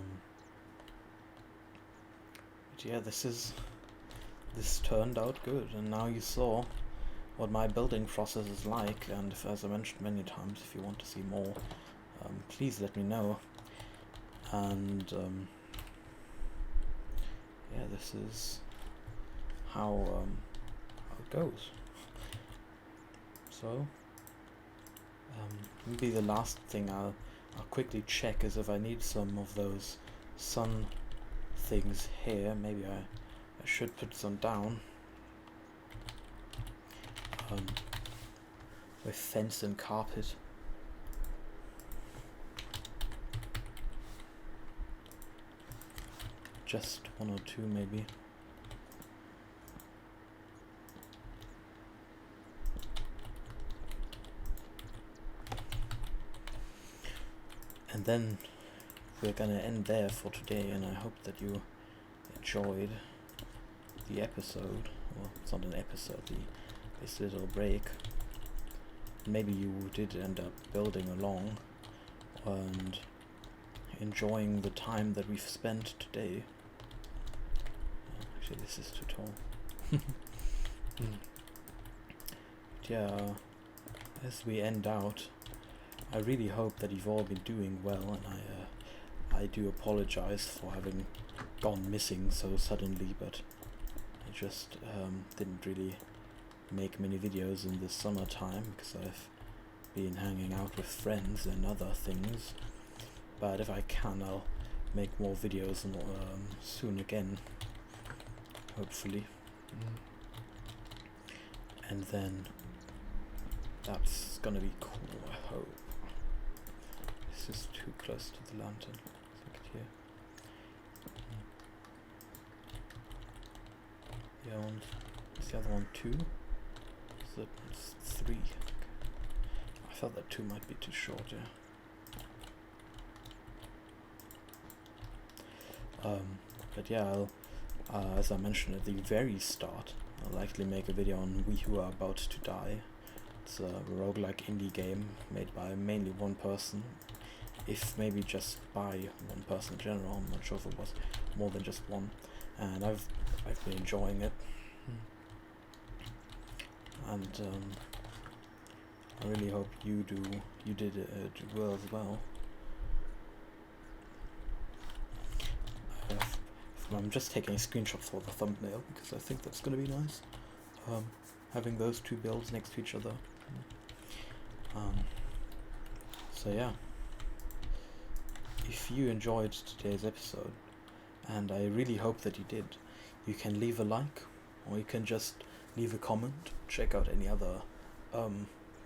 yeah, this turned out good, and now you saw what my building process is like, and as I mentioned many times, if you want to see more, please let me know. And yeah, this is how it goes. So maybe the last thing I'll quickly check is if I need some of those sun things here. Maybe I should put some down. With fence and carpet. Just one or two maybe. And then we're gonna end there for today, and I hope that you enjoyed the episode. Well, it's not an episode, this little break. Maybe you did end up building along and enjoying the time that we've spent today. Actually, this is too tall. But yeah, as we end out, I really hope that you've all been doing well, and I do apologize for having gone missing so suddenly, but I just didn't really make many videos in the summertime because I've been hanging out with friends and other things. But if I can, I'll make more videos soon again, hopefully. And then that's gonna be cool, I hope. This is too close to the lantern. Look at here. The other one, is the other one 2? So it's 3. Okay. I felt that 2 might be too short, yeah. But yeah, I'll, as I mentioned at the very start, I'll likely make a video on We Who Are About to Die. It's a roguelike indie game made by mainly one person, if maybe just by one person in general. I'm not sure if it was more than just one, and I've been enjoying it, and I really hope you did well as well. I'm just taking a screenshot for the thumbnail because I think that's going to be nice, having those 2 builds next to each other. So yeah, if you enjoyed today's episode, and I really hope that you did, you can leave a like, or you can just leave a comment, check out any other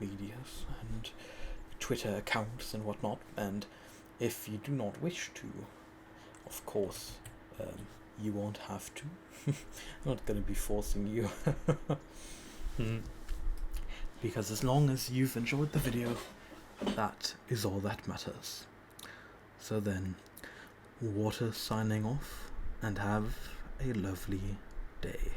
medias and Twitter accounts and whatnot, and if you do not wish to, of course, you won't have to. I'm not going to be forcing you. Because as long as you've enjoyed the video, that is all that matters. So then, Water signing off, and have a lovely day.